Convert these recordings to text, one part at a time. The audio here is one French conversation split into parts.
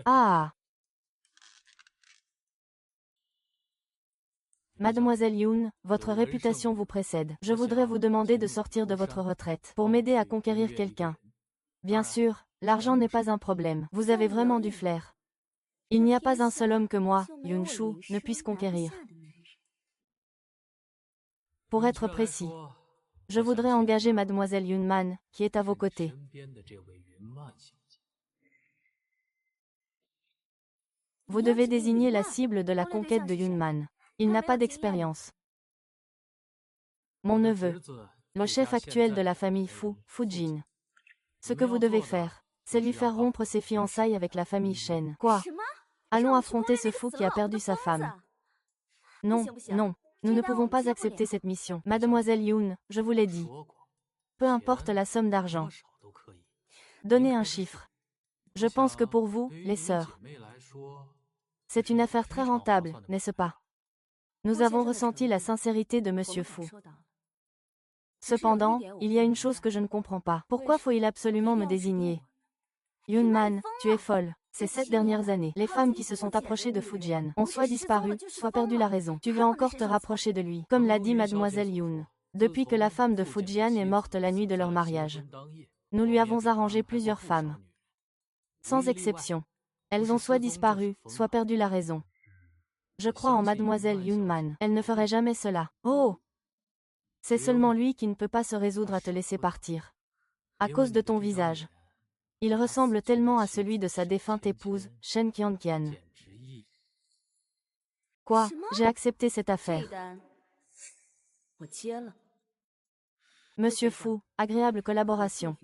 Ah! Mademoiselle Yoon, votre réputation vous précède. Je voudrais vous demander de sortir de votre retraite pour m'aider à conquérir quelqu'un. Bien sûr, l'argent n'est pas un problème. Vous avez vraiment du flair. Il n'y a pas un seul homme que moi, Yoon Shu, ne puisse conquérir. Pour être précis, je voudrais engager Mademoiselle Yoon Man, qui est à vos côtés. Vous devez désigner la cible de la conquête de Yoon Man. Il n'a pas d'expérience. Mon neveu, le chef actuel de la famille Fu, Fujin. Ce que vous devez faire, c'est lui faire rompre ses fiançailles avec la famille Shen. Quoi? Allons affronter ce fou qui a perdu sa femme. Non, non, nous ne pouvons pas accepter cette mission. Mademoiselle Yoon, je vous l'ai dit. Peu importe la somme d'argent. Donnez un chiffre. Je pense que pour vous, les sœurs, c'est une affaire très rentable, n'est-ce pas? Nous avons ressenti la sincérité de Monsieur Fu. Cependant, il y a une chose que je ne comprends pas. Pourquoi faut-il absolument me désigner? Yunman, tu es folle. Ces 7 dernières années, les femmes qui se sont approchées de Fujian ont soit disparu, soit perdu la raison. Tu veux encore te rapprocher de lui, comme l'a dit Mademoiselle Yoon. Depuis que la femme de Fujian est morte la nuit de leur mariage, nous lui avons arrangé plusieurs femmes. Sans exception. Elles ont soit disparu, soit perdu la raison. Je crois en Mademoiselle Yunman. Elle ne ferait jamais cela. Oh! C'est seulement lui qui ne peut pas se résoudre à te laisser partir. À cause de ton visage. Il ressemble tellement à celui de sa défunte épouse, Shen Qianqian. Quoi? J'ai accepté cette affaire. Monsieur Fu, agréable collaboration.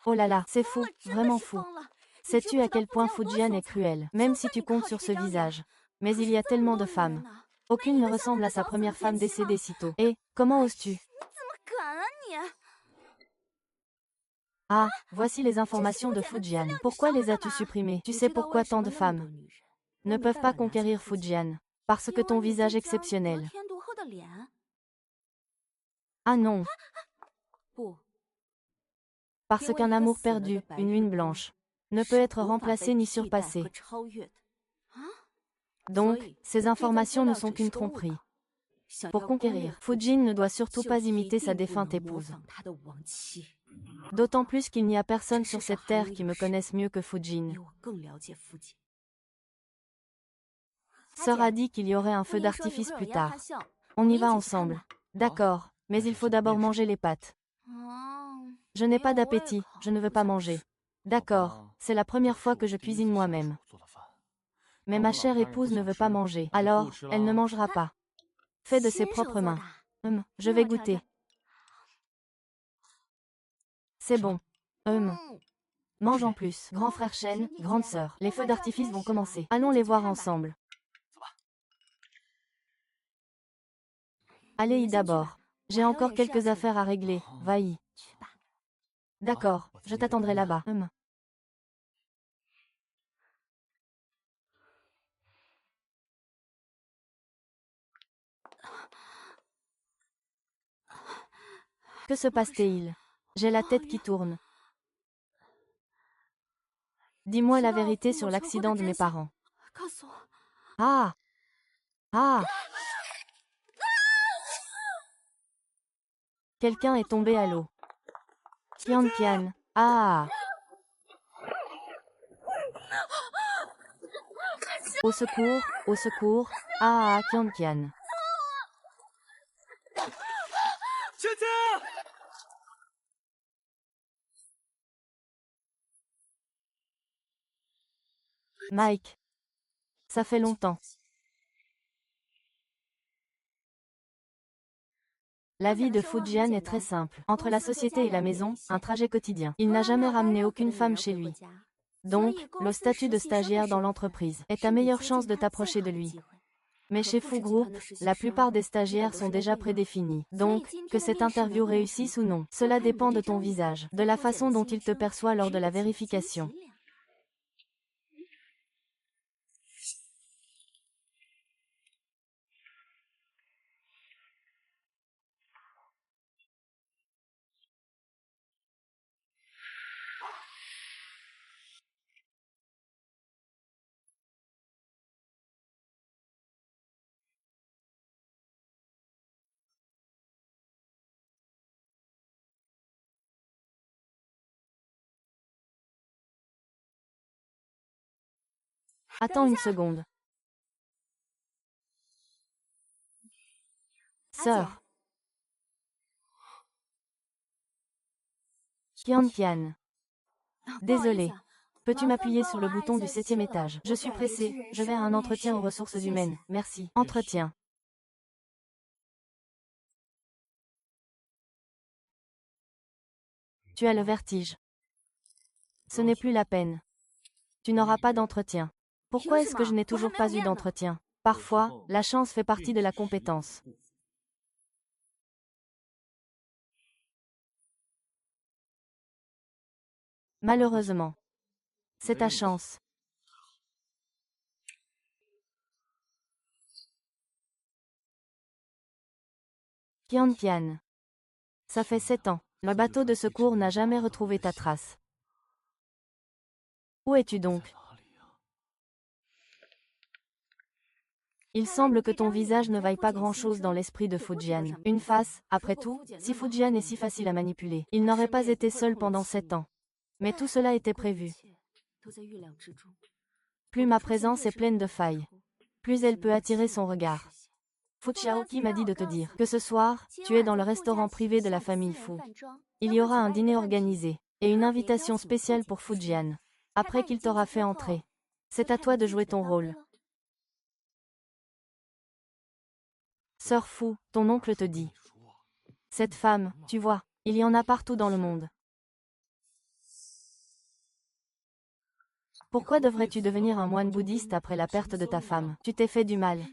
Oh là là, c'est fou, vraiment fou. Sais-tu à quel point Fujian est cruel, même si tu comptes sur ce visage. Mais il y a tellement de femmes. Aucune ne ressemble à sa première femme décédée si tôt. Et, comment oses-tu? Ah, voici les informations de Fujian. Pourquoi les as-tu supprimées? Tu sais pourquoi tant de femmes ne peuvent pas conquérir Fujian? Parce que ton visage exceptionnel. Ah non. Parce qu'un amour perdu, une lune blanche, ne peut être remplacé ni surpassé. Donc, ces informations ne sont qu'une tromperie. Pour conquérir, Fujin ne doit surtout pas imiter sa défunte épouse. D'autant plus qu'il n'y a personne sur cette terre qui me connaisse mieux que Fujin. Sœur a dit qu'il y aurait un feu d'artifice plus tard. On y va ensemble. D'accord, mais il faut d'abord manger les pâtes. Je n'ai pas d'appétit, je ne veux pas manger. D'accord, c'est la première fois que je cuisine moi-même. Mais ma chère épouse ne veut pas manger, alors, elle ne mangera pas. Fait de ses propres mains. Je vais goûter. C'est bon. Mange en plus. Grand frère Shen, grande sœur, les feux d'artifice vont commencer. Allons les voir ensemble. Allez y d'abord. J'ai encore quelques affaires à régler, va-y. D'accord, je t'attendrai là-bas. Que se passe-t-il? J'ai la tête qui tourne. Dis-moi la vérité sur l'accident de mes parents. Ah! Ah! Quelqu'un est tombé à l'eau. Qianqian. Ah! Au secours, au secours. Ah, Qianqian. Mike. Ça fait longtemps. La vie de Fujian est très simple. Entre la société et la maison, un trajet quotidien. Il n'a jamais ramené aucune femme chez lui. Donc, le statut de stagiaire dans l'entreprise est ta meilleure chance de t'approcher de lui. Mais chez Fu Group, la plupart des stagiaires sont déjà prédéfinis. Donc, que cette interview réussisse ou non, cela dépend de ton visage, de la façon dont il te perçoit lors de la vérification. Attends une seconde. Sœur. Tian. Désolée. Peux-tu m'appuyer sur le bouton du 7e étage? Je suis pressée, je vais à un entretien aux ressources humaines, merci. Entretien. Tu as le vertige. Ce n'est plus la peine. Tu n'auras pas d'entretien. Pourquoi est-ce que je n'ai toujours pas eu d'entretien? Parfois, la chance fait partie de la compétence. Malheureusement. C'est ta chance. Tian. Ça fait 7 ans. Le bateau de secours n'a jamais retrouvé ta trace. Où es-tu donc? Il semble que ton visage ne vaille pas grand-chose dans l'esprit de Fujian. Une face, après tout, si Fujian est si facile à manipuler. Il n'aurait pas été seul pendant 7 ans. Mais tout cela était prévu. Plus ma présence est pleine de failles, plus elle peut attirer son regard. Fu Xiaoqi m'a dit de te dire que ce soir, tu es dans le restaurant privé de la famille Fu. Il y aura un dîner organisé, et une invitation spéciale pour Fujian. Après qu'il t'aura fait entrer. C'est à toi de jouer ton rôle. Sœur Fu, ton oncle te dit. Cette femme, tu vois, il y en a partout dans le monde. Pourquoi devrais-tu devenir un moine bouddhiste après la perte de ta femme? Tu t'es fait du mal.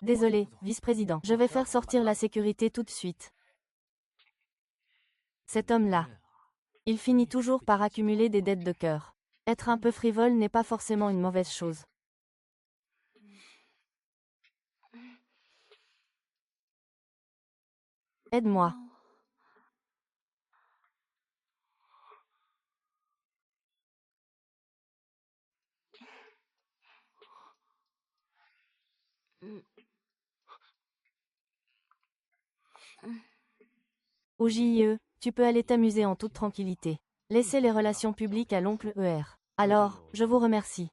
Désolé, vice-président. Je vais faire sortir la sécurité tout de suite. Cet homme-là. Il finit toujours par accumuler des dettes de cœur. Être un peu frivole n'est pas forcément une mauvaise chose. Aide-moi. Au JIE, tu peux aller t'amuser en toute tranquillité. Laissez les relations publiques à l'oncle ER. Alors, je vous remercie.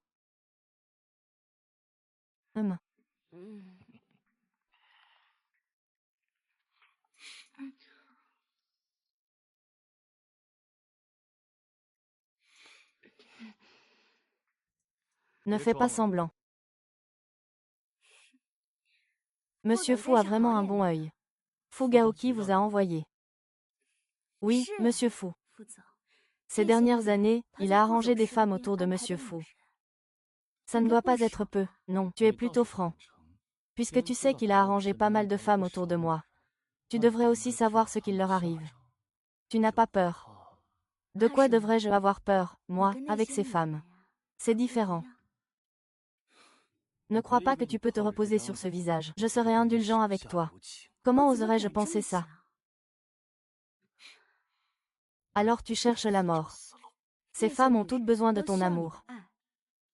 Ne fais pas semblant. Monsieur Fu a vraiment un bon œil. Fu Gaoqi vous a envoyé. Oui, Monsieur Fu. Ces dernières années, il a arrangé des femmes autour de Monsieur Fu. Ça ne doit pas être peu, non, tu es plutôt franc. Puisque tu sais qu'il a arrangé pas mal de femmes autour de moi. Tu devrais aussi savoir ce qu'il leur arrive. Tu n'as pas peur. De quoi devrais-je avoir peur, moi, avec ces femmes? C'est différent. Ne crois pas que tu peux te reposer sur ce visage. Je serai indulgent avec toi. Comment oserais-je penser ça? Alors tu cherches la mort. Ces femmes ont toutes besoin de ton amour.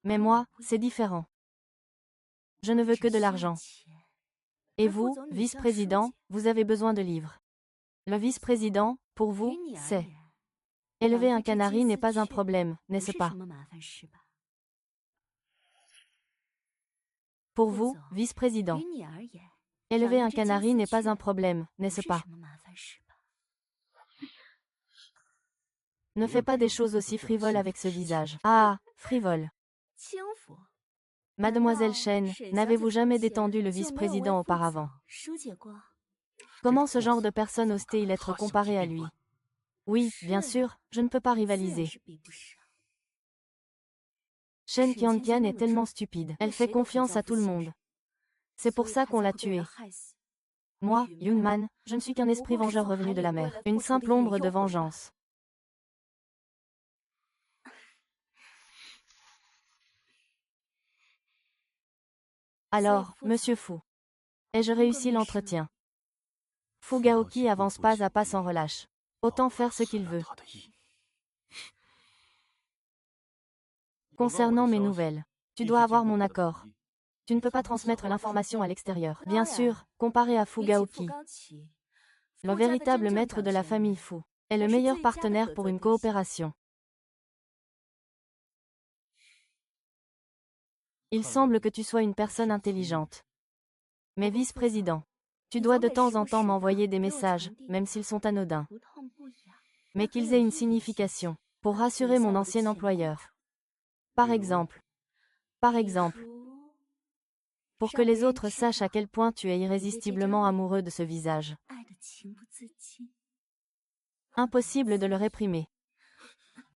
Mais moi, c'est différent. Je ne veux que de l'argent. Et vous, vice-président, vous avez besoin de livres. Le vice-président, pour vous, c'est... Élever un canari n'est pas un problème, n'est-ce pas? Pour vous, vice-président. Élever un canari n'est pas un problème, n'est-ce pas? Ne fais pas des choses aussi frivoles avec ce visage. Ah, frivole. Mademoiselle Chen, n'avez-vous jamais détendu le vice-président auparavant? Comment ce genre de personne ose-t-il être comparé à lui? Oui, bien sûr, je ne peux pas rivaliser. Shen Qiantian est tellement stupide. Elle fait confiance à tout le monde. C'est pour ça qu'on l'a tuée. Moi, Yunman, je ne suis qu'un esprit vengeur revenu de la mer. Une simple ombre de vengeance. Alors, Monsieur Fu. Ai-je réussi l'entretien? Fu Gaoqi avance pas à pas sans relâche. Autant faire ce qu'il veut. Concernant mes nouvelles, tu dois avoir mon accord. Tu ne peux pas transmettre l'information à l'extérieur. Bien sûr, comparé à Fu Gaoqi. Le véritable maître de la famille Fu est le meilleur partenaire pour une coopération. Il semble que tu sois une personne intelligente. Mais vice-président, tu dois de temps en temps m'envoyer des messages, même s'ils sont anodins. Mais qu'ils aient une signification, pour rassurer mon ancien employeur. Par exemple, pour que les autres sachent à quel point tu es irrésistiblement amoureux de ce visage. Impossible de le réprimer.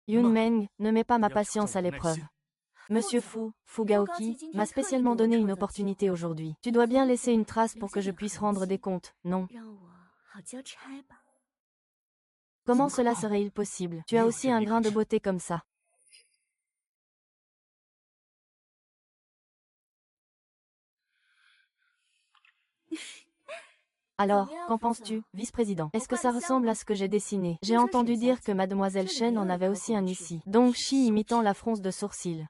Yun Meng, ne mets pas ma patience à l'épreuve. Monsieur Fu, Fugaoki, m'a spécialement donné une opportunité aujourd'hui. Tu dois bien laisser une trace pour que je puisse rendre des comptes, non? Comment cela serait-il possible? Tu as aussi un grain de beauté comme ça. Alors, qu'en penses-tu, vice-président? Est-ce que ça ressemble à ce que j'ai dessiné? J'ai entendu dire que mademoiselle Shen en avait aussi un ici. Donc Shi imitant la fronce de sourcils.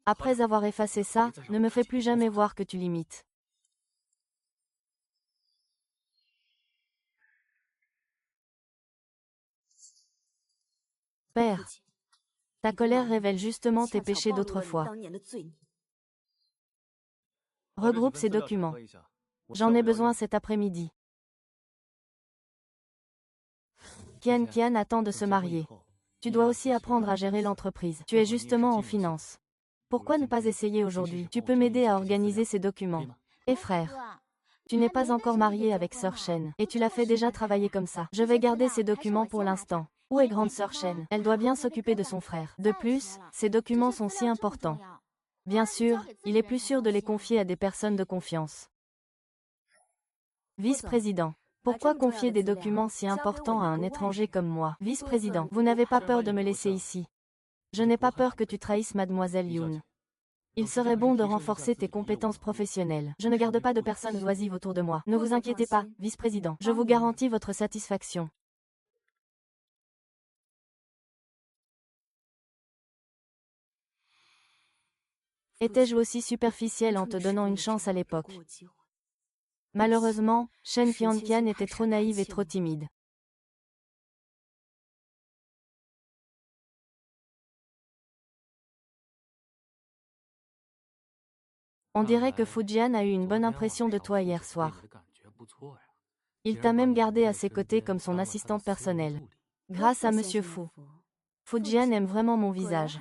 Après avoir effacé ça, ne me fais plus jamais voir que tu l'imites. Père, ta colère révèle justement tes péchés d'autrefois. Regroupe ces documents. J'en ai besoin cet après-midi. Qian attend de se marier. Tu dois aussi apprendre à gérer l'entreprise. Tu es justement en finance. Pourquoi ne pas essayer aujourd'hui? Tu peux m'aider à organiser ces documents. Et frère, tu n'es pas encore marié avec Sœur Shen, et tu l'as fait déjà travailler comme ça. Je vais garder ces documents pour l'instant. Où est grande Sœur Shen? Elle doit bien s'occuper de son frère. De plus, ces documents sont si importants. Bien sûr, il est plus sûr de les confier à des personnes de confiance. Vice-président. Pourquoi confier des documents si importants à un étranger comme moi? Vice-président, vous n'avez pas peur de me laisser ici. Je n'ai pas peur que tu trahisses mademoiselle Yoon. Il serait bon de renforcer tes compétences professionnelles. Je ne garde pas de personnes oisives autour de moi. Ne vous inquiétez pas, vice-président. Je vous garantis votre satisfaction. Étais-je aussi superficielle en te donnant une chance à l'époque? Malheureusement, Shen Qian était trop naïve et trop timide. On dirait que Fujian a eu une bonne impression de toi hier soir. Il t'a même gardé à ses côtés comme son assistante personnelle. Grâce à Monsieur Fu. Fujian aime vraiment mon visage.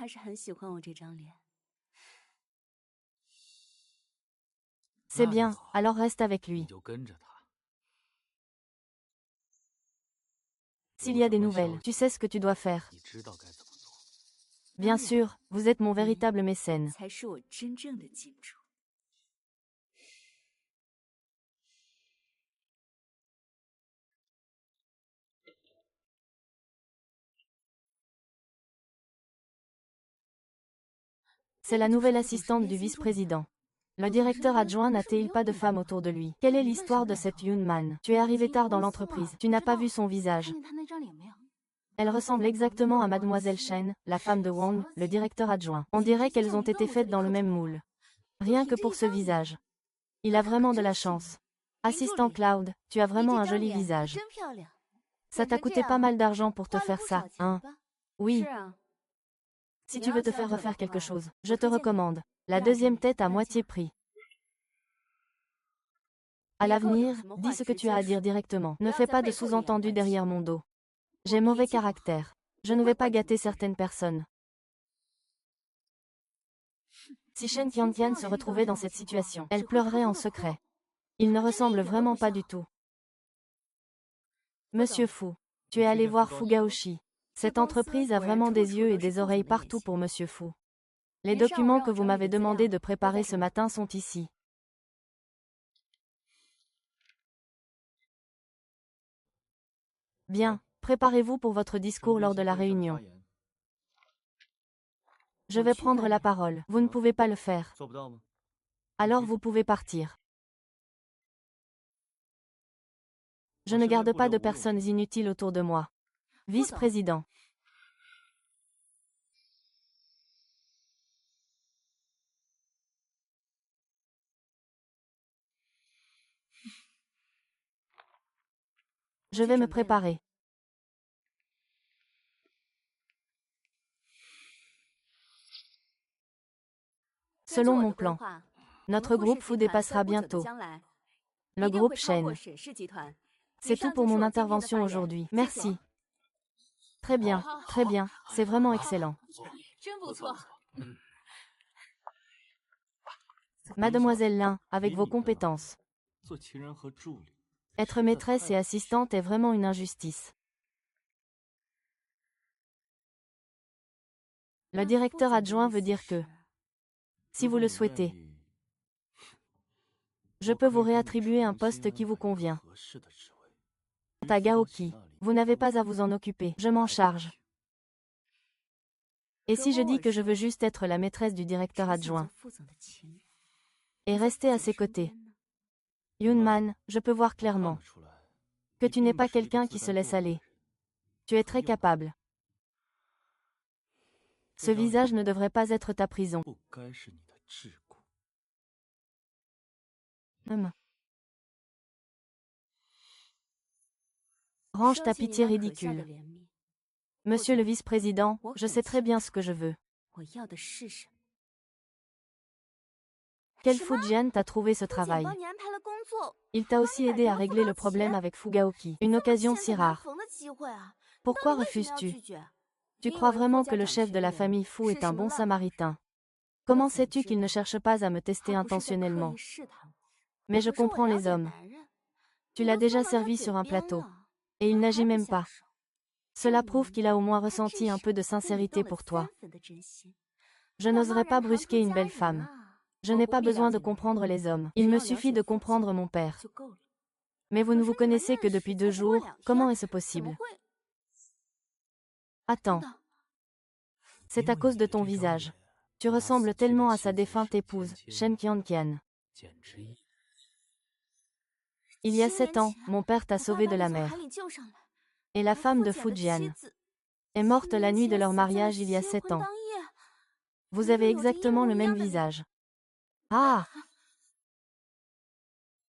C'est bien, alors reste avec lui. S'il y a des nouvelles, tu sais ce que tu dois faire. Bien sûr, vous êtes mon véritable mécène. C'est la nouvelle assistante du vice-président. Le directeur adjoint n'a-t-il pas de femme autour de lui? Quelle est l'histoire de cette Yun Man? Tu es arrivé tard dans l'entreprise. Tu n'as pas vu son visage. Elle ressemble exactement à mademoiselle Shen, la femme de Wang, le directeur adjoint. On dirait qu'elles ont été faites dans le même moule. Rien que pour ce visage. Il a vraiment de la chance. Assistant Cloud, tu as vraiment un joli visage. Ça t'a coûté pas mal d'argent pour te faire ça, hein? Oui. Si tu veux te faire refaire quelque chose, je te recommande la deuxième tête à moitié prix. À l'avenir, dis ce que tu as à dire directement. Ne fais pas de sous-entendus derrière mon dos. J'ai mauvais caractère. Je ne vais pas gâter certaines personnes. Si Shen Qian se retrouvait dans cette situation, elle pleurerait en secret. Il ne ressemble vraiment pas du tout. Monsieur Fu, tu es allé voir Fugaoshi. Cette entreprise a vraiment des yeux et des oreilles partout pour Monsieur Fu. Les documents que vous m'avez demandé de préparer ce matin sont ici. Bien, préparez-vous pour votre discours lors de la réunion. Je vais prendre la parole. Vous ne pouvez pas le faire. Alors vous pouvez partir. Je ne garde pas de personnes inutiles autour de moi. Vice-président. Je vais me préparer. selon mon plan, notre groupe Fu dépassera bientôt le groupe Shen. C'est tout pour mon intervention aujourd'hui. Merci. Très bien, c'est vraiment excellent. Mademoiselle Lin, avec vos compétences. Être maîtresse et assistante est vraiment une injustice. Le directeur adjoint veut dire que, si vous le souhaitez, je peux vous réattribuer un poste qui vous convient. À Gaoki, vous n'avez pas à vous en occuper, je m'en charge. Et si je dis que je veux juste être la maîtresse du directeur adjoint et rester à ses côtés? Yunman, je peux voir clairement que tu n'es pas quelqu'un qui se laisse aller. Tu es très capable. Ce visage ne devrait pas être ta prison. Range ta pitié ridicule. Monsieur le vice-président, je sais très bien ce que je veux. Quel Fujian t'a trouvé ce travail? Il t'a aussi aidé à régler le problème avec Fugaoki. Une occasion si rare. Pourquoi refuses-tu? Tu crois vraiment que le chef de la famille Fu est un bon samaritain? Comment sais-tu qu'il ne cherche pas à me tester intentionnellement? Mais je comprends les hommes. Tu l'as déjà servi sur un plateau. Et il n'agit même pas. Cela prouve qu'il a au moins ressenti un peu de sincérité pour toi. Je n'oserais pas brusquer une belle femme. Je n'ai pas besoin de comprendre les hommes. Il me suffit de comprendre mon père. Mais vous ne vous connaissez que depuis 2 jours, comment est-ce possible? Attends. C'est à cause de ton visage. Tu ressembles tellement à sa défunte épouse, Shen Qianqian. Il y a 7 ans, mon père t'a sauvé de la mer. Et la femme de Fujian est morte la nuit de leur mariage il y a 7 ans. Vous avez exactement le même visage. Ah!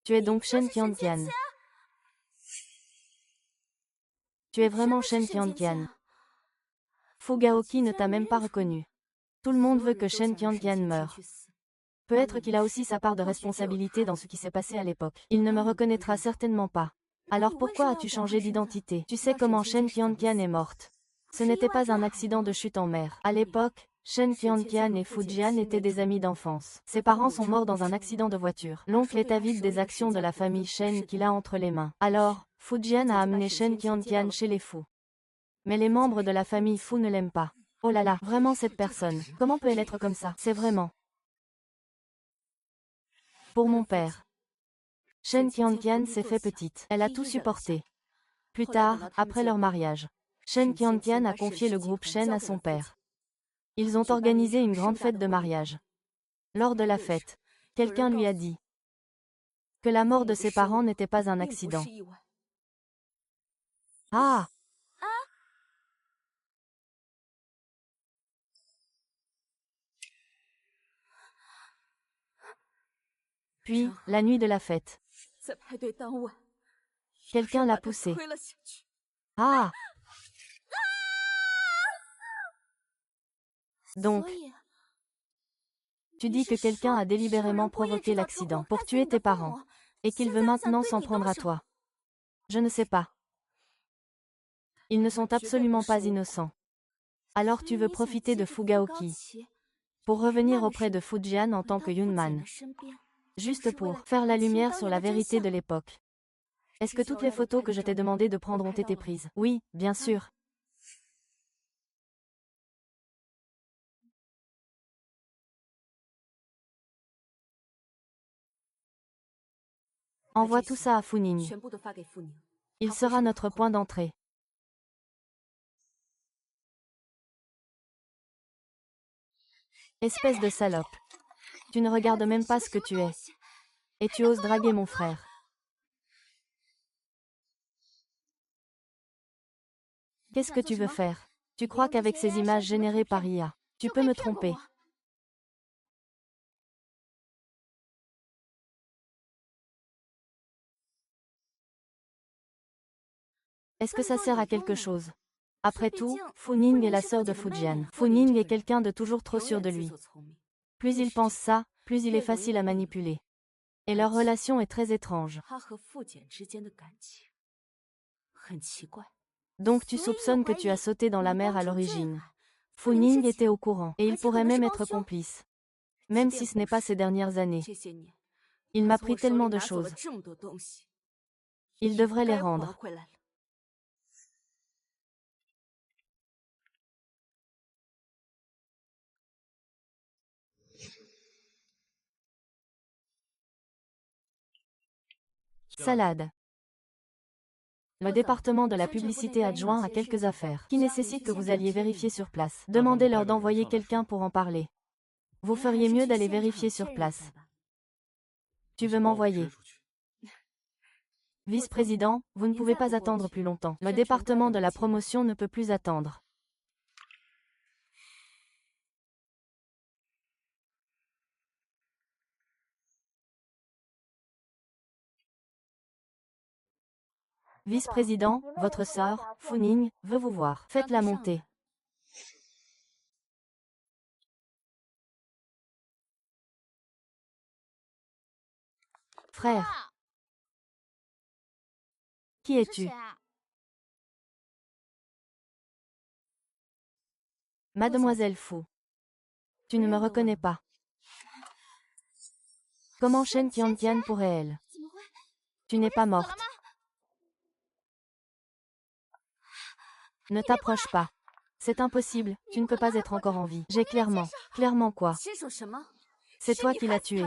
Tu es donc Shen Qianqian. Tu es vraiment Shen Qianqian. Fugaoki ne t'a même pas reconnu. Tout le monde veut que Shen Qianqian meure. Peut-être qu'il a aussi sa part de responsabilité dans ce qui s'est passé à l'époque. Il ne me reconnaîtra certainement pas. Alors pourquoi as-tu changé d'identité? Tu sais comment Shen Qianqian est morte. Ce n'était pas un accident de chute en mer. À l'époque, Shen Qianqian et Fujian étaient des amis d'enfance. Ses parents sont morts dans un accident de voiture. L'oncle est avide des actions de la famille Shen qu'il a entre les mains. Alors, Fujian a amené Shen Qianqian chez les Fu. Mais les membres de la famille Fu ne l'aiment pas. Oh là là, vraiment cette personne. Comment peut-elle être comme ça? C'est vraiment. Pour mon père. Shen Qianqian s'est fait petite. Elle a tout supporté. Plus tard, après leur mariage, Shen Qianqian a confié le groupe Shen à son père. Ils ont organisé une grande fête de mariage. Lors de la fête, quelqu'un lui a dit que la mort de ses parents n'était pas un accident. Ah! Puis, la nuit de la fête, quelqu'un l'a poussé. Ah! Donc, tu dis que quelqu'un a délibérément provoqué l'accident pour tuer tes parents, et qu'il veut maintenant s'en prendre à toi. Je ne sais pas. Ils ne sont absolument pas innocents. Alors tu veux profiter de Fugaoki pour revenir auprès de Fujian en tant que Yunman. Juste pour faire la lumière sur la vérité de l'époque. Est-ce que toutes les photos que je t'ai demandé de prendre ont été prises? Oui, bien sûr. Envoie tout ça à Funing. Il sera notre point d'entrée. Espèce de salope. Tu ne regardes même pas ce que tu es. Et tu oses draguer mon frère. Qu'est-ce que tu veux faire? Tu crois qu'avec ces images générées par IA, tu peux me tromper? Est-ce que ça sert à quelque chose? Après tout, Funing est la sœur de Fujian. Funing est quelqu'un de toujours trop sûr de lui. Plus il pense ça, plus il est facile à manipuler. Et leur relation est très étrange. Donc tu soupçonnes que tu as sauté dans la mer à l'origine. Fu Ning était au courant, et il pourrait même être complice. Même si ce n'est pas ces dernières années. Il m'a pris tellement de choses. Il devrait les rendre. Salade. Le département de la publicité adjoint a quelques affaires qui nécessitent que vous alliez vérifier sur place. Demandez-leur d'envoyer quelqu'un pour en parler. Vous feriez mieux d'aller vérifier sur place. Tu veux m'envoyer? Vice-président, vous ne pouvez pas attendre plus longtemps. Le département de la promotion ne peut plus attendre. Vice-président, votre sœur, Fu Ning, veut vous voir. Faites-la monter. Frère. Qui es-tu? Mademoiselle Fu. Tu ne me reconnais pas. Comment Shen Tiantian pourrait-elle? Tu n'es pas morte. Ne t'approche pas. C'est impossible, tu ne peux pas être encore en vie. J'ai clairement. Clairement quoi? C'est toi qui l'as tué.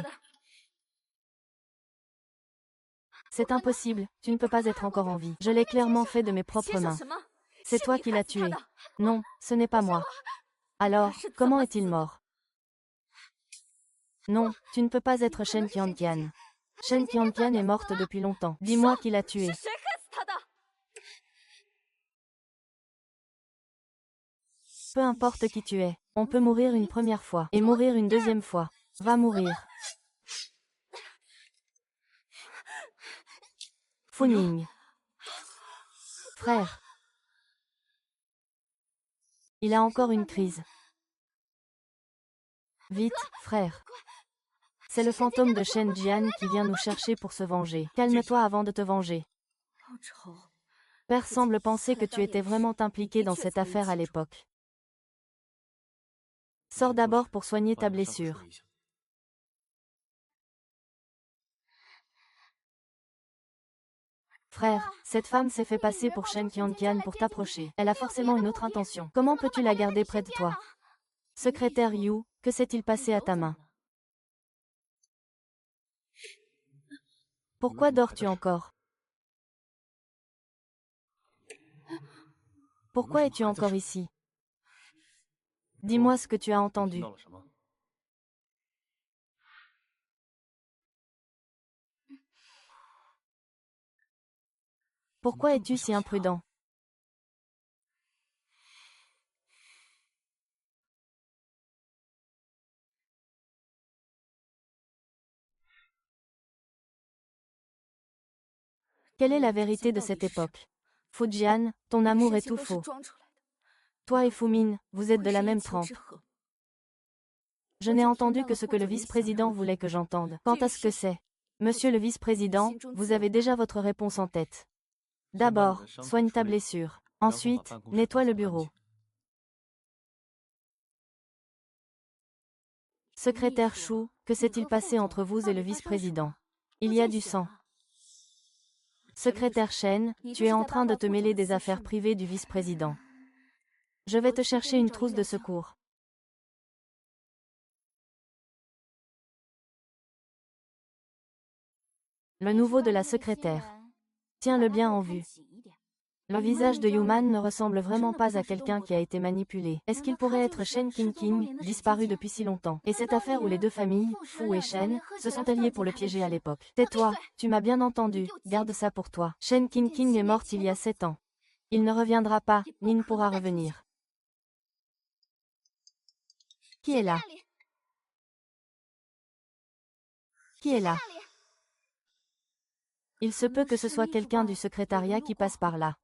C'est impossible, tu ne peux pas être encore en vie. Je l'ai clairement fait de mes propres mains. C'est toi qui l'as tué. Non, ce n'est pas moi. Alors, comment est-il mort? Non, tu ne peux pas être Shen Tiantian. Shen Tiantian est morte depuis longtemps. Dis-moi qui l'a tué. Peu importe qui tu es, on peut mourir une première fois et mourir une deuxième fois. Va mourir. Fu Ning. Frère. Il a encore une crise. Vite, frère. C'est le fantôme de Shen Jian qui vient nous chercher pour se venger. Calme-toi avant de te venger. Père semble penser que tu étais vraiment impliqué dans cette affaire à l'époque. Sors d'abord pour soigner ta blessure. Frère, cette femme s'est fait passer pour Shen Tiantian pour t'approcher. Elle a forcément une autre intention. Comment peux-tu la garder près de toi? Secrétaire Yu, que s'est-il passé à ta main? Pourquoi dors-tu encore? Pourquoi es-tu encore ici? Dis-moi ce que tu as entendu. Pourquoi es-tu si imprudent? Quelle est la vérité de cette époque? Fujian, ton amour est tout faux. Toi et Fu Min, vous êtes de la même trempe. Je n'ai entendu que ce que le vice-président voulait que j'entende. Quant à ce que c'est, monsieur le vice-président, vous avez déjà votre réponse en tête. D'abord, soigne ta blessure. Ensuite, nettoie le bureau. Secrétaire Shu, que s'est-il passé entre vous et le vice-président? Il y a du sang. Secrétaire Shen, tu es en train de te mêler des affaires privées du vice-président. Je vais te chercher une trousse de secours. Le nouveau de la secrétaire. Tiens-le bien en vue. Le visage de Yuman ne ressemble vraiment pas à quelqu'un qui a été manipulé. Est-ce qu'il pourrait être Shen Qingqing, disparu depuis si longtemps? Et cette affaire où les deux familles, Fu et Shen, se sont alliées pour le piéger à l'époque. Tais-toi, tu m'as bien entendu, garde ça pour toi. Shen Qingqing est morte il y a 7 ans. Il ne reviendra pas, ni ne pourra revenir. Qui est là? Qui est là? Il se peut que ce soit quelqu'un du secrétariat qui passe par là.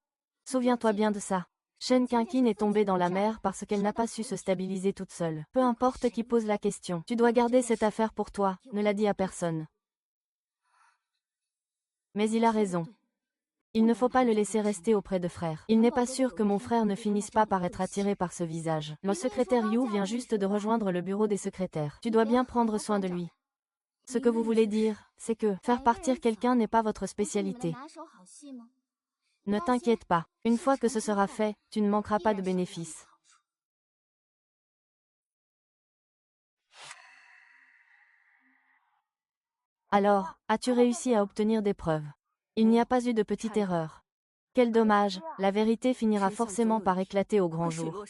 Souviens-toi bien de ça. Shen Qingqian est tombée dans la mer parce qu'elle n'a pas su se stabiliser toute seule. Peu importe qui pose la question. Tu dois garder cette affaire pour toi, ne la dis à personne. Mais il a raison. Il ne faut pas le laisser rester auprès de frère. Il n'est pas sûr que mon frère ne finisse pas par être attiré par ce visage. Le secrétaire Yu vient juste de rejoindre le bureau des secrétaires. Tu dois bien prendre soin de lui. Ce que vous voulez dire, c'est que faire partir quelqu'un n'est pas votre spécialité. Ne t'inquiète pas. Une fois que ce sera fait, tu ne manqueras pas de bénéfices. Alors, as-tu réussi à obtenir des preuves? Il n'y a pas eu de petite erreur. Quel dommage, la vérité finira forcément par éclater au grand jour.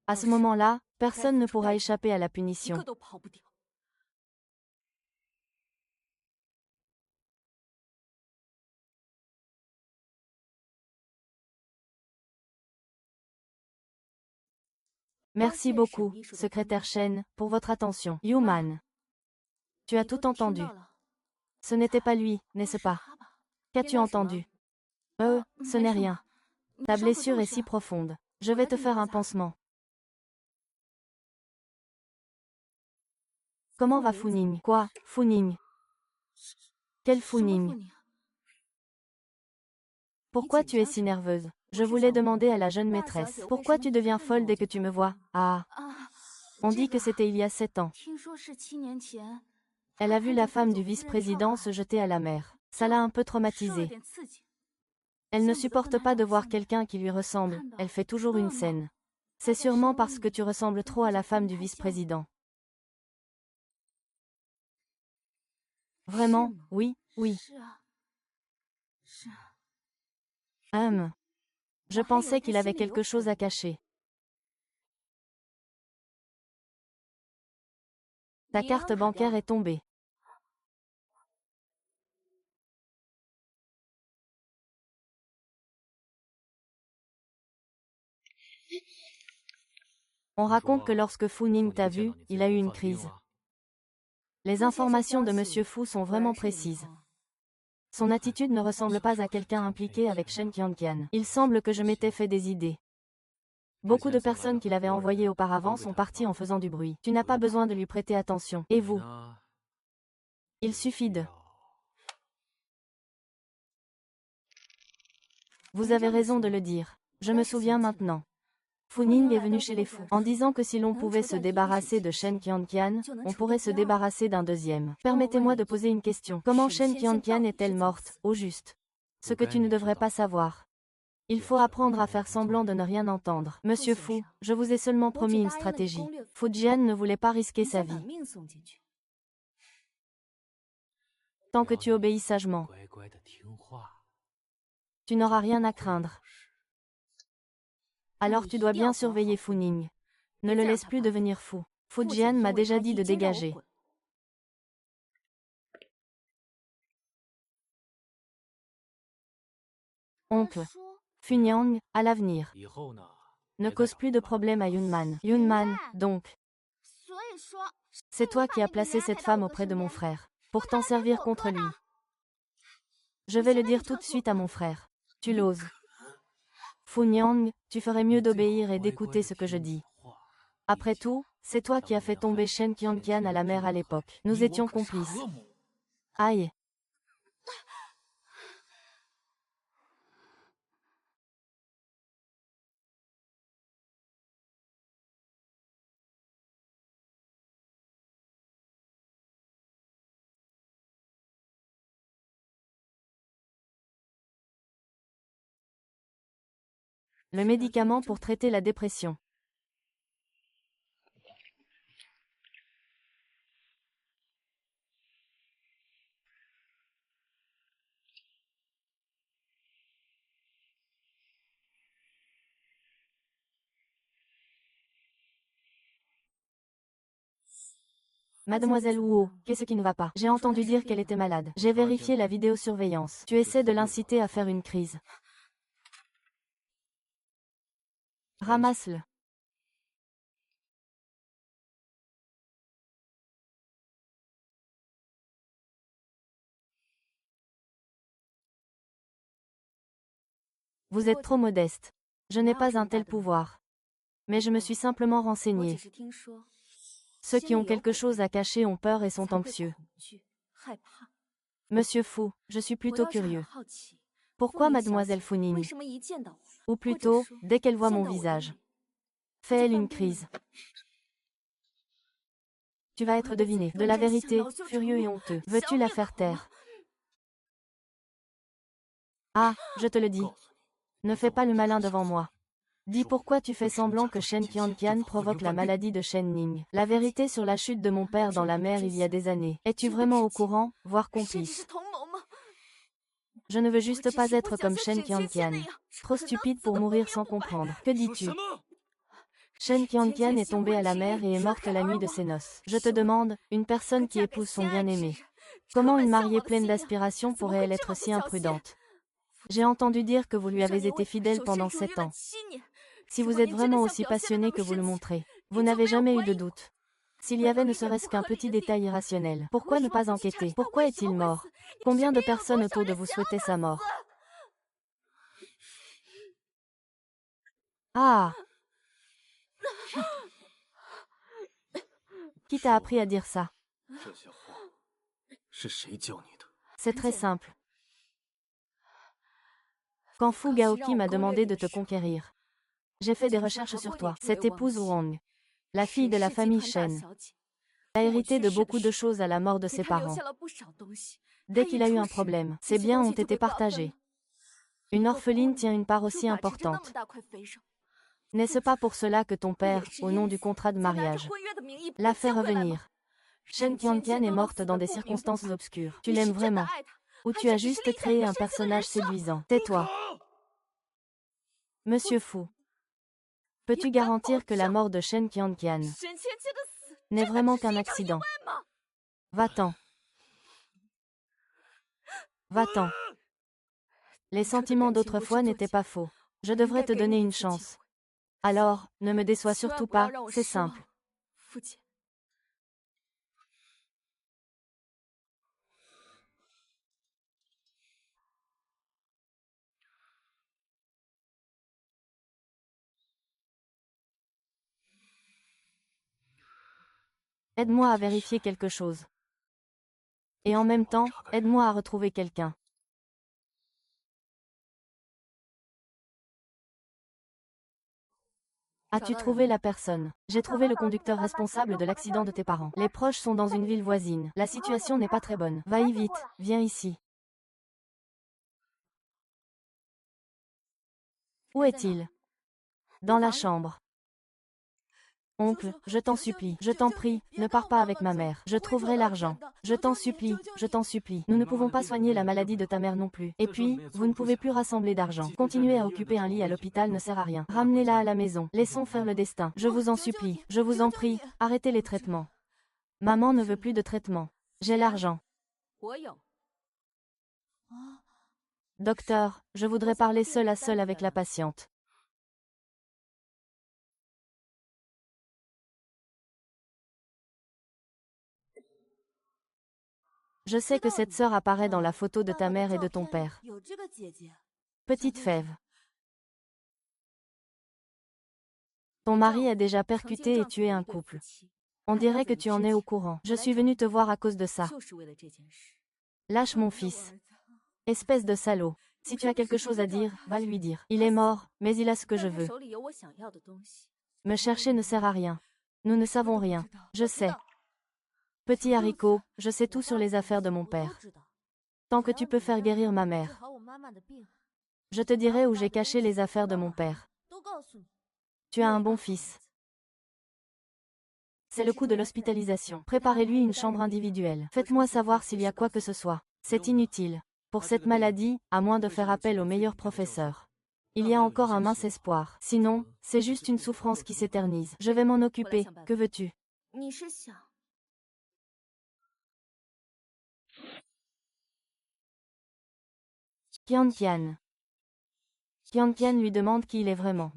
À ce moment-là, personne ne pourra échapper à la punition. Merci beaucoup, secrétaire Shen, pour votre attention. Yuman. Tu as tout entendu. Ce n'était pas lui, n'est-ce pas? Qu'as-tu entendu? Ce n'est rien. Ta blessure est si profonde. Je vais te faire un pansement. Comment va Funing? Quoi, Funing? Quel Funing? Pourquoi tu es si nerveuse? Je voulais demander à la jeune maîtresse. Pourquoi tu deviens folle dès que tu me vois? Ah. On dit que c'était il y a 7 ans. Elle a vu la femme du vice-président se jeter à la mer. Ça l'a un peu traumatisée. Elle ne supporte pas de voir quelqu'un qui lui ressemble, elle fait toujours une scène. C'est sûrement parce que tu ressembles trop à la femme du vice-président. Vraiment, oui, oui. Je pensais qu'il avait quelque chose à cacher. Ta carte bancaire est tombée. On raconte que lorsque Fu Ning t'a vu, il a eu une crise. Les informations de Monsieur Fu sont vraiment précises. Son attitude ne ressemble pas à quelqu'un impliqué avec Shen Qianqian. Il semble que je m'étais fait des idées. Beaucoup de personnes qu'il avait envoyées auparavant sont parties en faisant du bruit. Tu n'as pas besoin de lui prêter attention. Et vous? Il suffit de... Vous avez raison de le dire. Je me souviens maintenant. Fu Ning est venu chez les fous, en disant que si l'on pouvait se débarrasser de Shen Qianqian, on pourrait se débarrasser d'un deuxième. Permettez-moi de poser une question. Comment Shen Qianqian est-elle morte, au juste? Ce que tu ne devrais pas savoir. Il faut apprendre à faire semblant de ne rien entendre. Monsieur Fu, je vous ai seulement promis une stratégie. Fujian ne voulait pas risquer sa vie. Tant que tu obéis sagement, tu n'auras rien à craindre. Alors tu dois bien surveiller Fu Ning. Ne le laisse plus devenir fou. Fujian m'a déjà dit de dégager. Oncle. Funyang, à l'avenir. Ne cause plus de problème à Yunman. Yunman, donc. C'est toi qui as placé cette femme auprès de mon frère. Pour t'en servir contre lui. Je vais le dire tout de suite à mon frère. Tu l'oses. Funyang, tu ferais mieux d'obéir et d'écouter ce que je dis. Après tout, c'est toi qui as fait tomber Shen Qianqian à la mer à l'époque. Nous étions complices. Aïe. Le médicament pour traiter la dépression. Mademoiselle Wu, qu'est-ce qui ne va pas? J'ai entendu dire qu'elle était malade. J'ai vérifié la vidéosurveillance. Tu essaies de l'inciter à faire une crise. Ramasse-le. Vous êtes trop modeste. Je n'ai pas un tel pouvoir. Mais je me suis simplement renseignée. Ceux qui ont quelque chose à cacher ont peur et sont anxieux. Monsieur Fu, je suis plutôt curieux. Pourquoi mademoiselle Fu Ning? Ou plutôt, dès qu'elle voit mon visage. Fait-elle une crise? Tu vas être deviné. De la vérité, furieux et honteux. Veux-tu la faire taire? Ah, je te le dis. Ne fais pas le malin devant moi. Dis pourquoi tu fais semblant que Shen Qianqian provoque la maladie de Shen Ning. La vérité sur la chute de mon père dans la mer il y a des années. Es-tu vraiment au courant, voire complice? Je ne veux juste pas être comme Shen Qianqian. Trop stupide pour mourir sans comprendre. Que dis-tu? Shen Qianqian est tombée à la mer et est morte la nuit de ses noces. Je te demande, une personne qui épouse son bien-aimé. Comment une mariée pleine d'aspiration pourrait-elle être si imprudente? J'ai entendu dire que vous lui avez été fidèle pendant 7 ans. Si vous êtes vraiment aussi passionné que vous le montrez, vous n'avez jamais eu de doute. S'il y avait ne serait-ce qu'un petit détail irrationnel, pourquoi ne pas enquêter? Pourquoi est-il mort? Combien de personnes autour de vous souhaitaient sa mort? Ah! Qui t'a appris à dire ça? C'est très simple. Quand Fu Gaoqi m'a demandé de te conquérir, j'ai fait des recherches sur toi. Cette épouse Wang, la fille de la famille Shen, a hérité de beaucoup de choses à la mort de ses parents. Dès qu'il a eu un problème, ses biens ont été partagés. Une orpheline tient une part aussi importante. N'est-ce pas pour cela que ton père, au nom du contrat de mariage, l'a fait revenir? Shen Qianqian est morte dans des circonstances obscures. Tu l'aimes vraiment? Ou tu as juste créé un personnage séduisant? Tais-toi. Monsieur Fu, peux-tu garantir que la mort de Shen Qianqian n'est vraiment qu'un accident? Va-t'en. Va-t'en. Les sentiments d'autrefois n'étaient pas faux. Je devrais te donner une chance. Alors, ne me déçois surtout pas, c'est simple. Aide-moi à vérifier quelque chose. Et en même temps, aide-moi à retrouver quelqu'un. As-tu trouvé la personne? J'ai trouvé le conducteur responsable de l'accident de tes parents. Les proches sont dans une ville voisine. La situation n'est pas très bonne. Va-y vite, viens ici. Où est-il? Dans la chambre. Oncle, je t'en supplie, je t'en prie, ne pars pas avec ma mère. Je trouverai l'argent. Je t'en supplie, je t'en supplie. Nous ne pouvons pas soigner la maladie de ta mère non plus. Et puis, vous ne pouvez plus rassembler d'argent. Continuer à occuper un lit à l'hôpital ne sert à rien. Ramenez-la à la maison. Laissons faire le destin. Je vous en supplie, je vous en prie, arrêtez les traitements. Maman ne veut plus de traitement. J'ai l'argent. Docteur, je voudrais parler seul à seul avec la patiente. Je sais que cette sœur apparaît dans la photo de ta mère et de ton père. Petite fève. Ton mari a déjà percuté et tué un couple. On dirait que tu en es au courant. Je suis venue te voir à cause de ça. Lâche mon fils. Espèce de salaud. Si tu as quelque chose à dire, va lui dire. Il est mort, mais il a ce que je veux. Me chercher ne sert à rien. Nous ne savons rien. Je sais. Petit haricot, je sais tout sur les affaires de mon père. Tant que tu peux faire guérir ma mère. Je te dirai où j'ai caché les affaires de mon père. Tu as un bon fils. C'est le coup de l'hospitalisation. Préparez-lui une chambre individuelle. Faites-moi savoir s'il y a quoi que ce soit. C'est inutile. Pour cette maladie, à moins de faire appel au meilleur professeur. Il y a encore un mince espoir. Sinon, c'est juste une souffrance qui s'éternise. Je vais m'en occuper. Que veux-tu? Qianqian. Qianqian lui demande qui il est vraiment.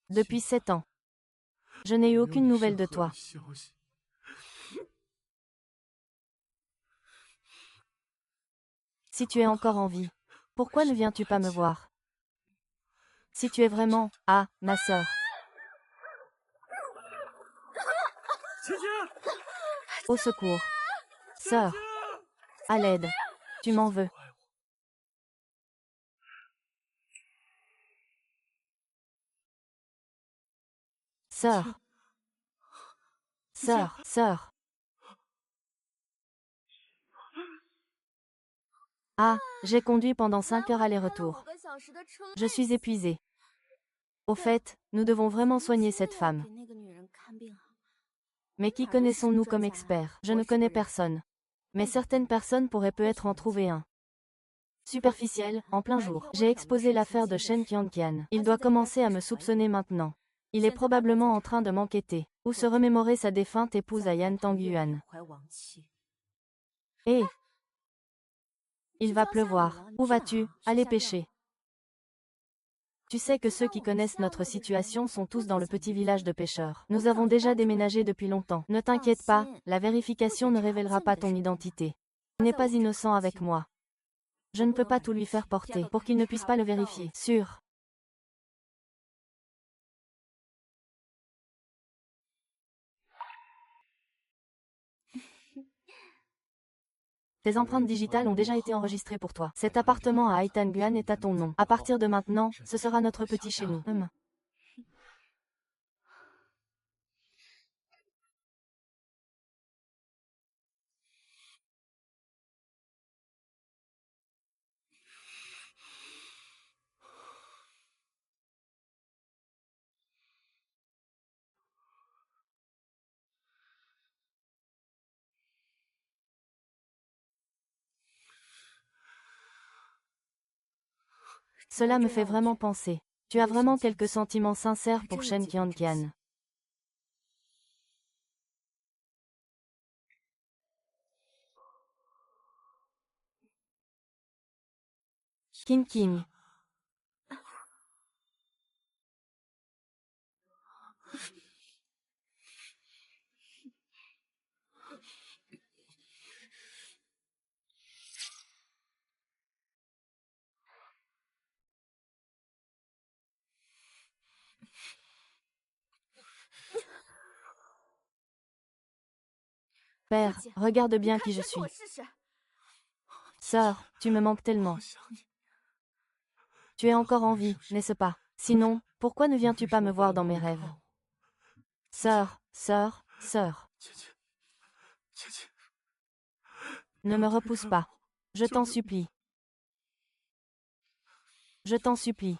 Depuis 7 ans. Je n'ai eu aucune nouvelle de toi. Si tu es encore en vie, pourquoi ne viens-tu pas me voir? Si tu es vraiment, ah, ma sœur. Au secours. Sœur. À l'aide. Tu m'en veux. Sœur. Sœur, sœur. Ah, j'ai conduit pendant 5 heures aller-retour. Je suis épuisée. Au fait, nous devons vraiment soigner cette femme. Mais qui connaissons-nous comme expert? Je ne connais personne. Mais certaines personnes pourraient peut-être en trouver un. Superficiel, en plein jour. J'ai exposé l'affaire de Shen Qianqian. Il doit commencer à me soupçonner maintenant. Il est probablement en train de m'enquêter, ou se remémorer sa défunte épouse à Yan Tangyuan. Hé! Il va pleuvoir. Où vas-tu? Aller pêcher. Tu sais que ceux qui connaissent notre situation sont tous dans le petit village de pêcheurs. Nous avons déjà déménagé depuis longtemps. Ne t'inquiète pas, la vérification ne révélera pas ton identité. Tu n'es pas innocent avec moi. Je ne peux pas tout lui faire porter pour qu'il ne puisse pas le vérifier. Sûr. Tes empreintes digitales ont déjà été enregistrées pour toi. Cet appartement à Aitanguan est à ton nom. À partir de maintenant, ce sera notre petit chez nous. Cela me fait vraiment penser. Tu as vraiment quelques sentiments sincères pour Shen Qianqian. King King. Père, regarde bien qui je suis. Sœur, tu me manques tellement. Tu es encore en vie, n'est-ce pas? Sinon, pourquoi ne viens-tu pas me voir dans mes rêves? Sœur, sœur, sœur. Ne me repousse pas. Je t'en supplie. Je t'en supplie.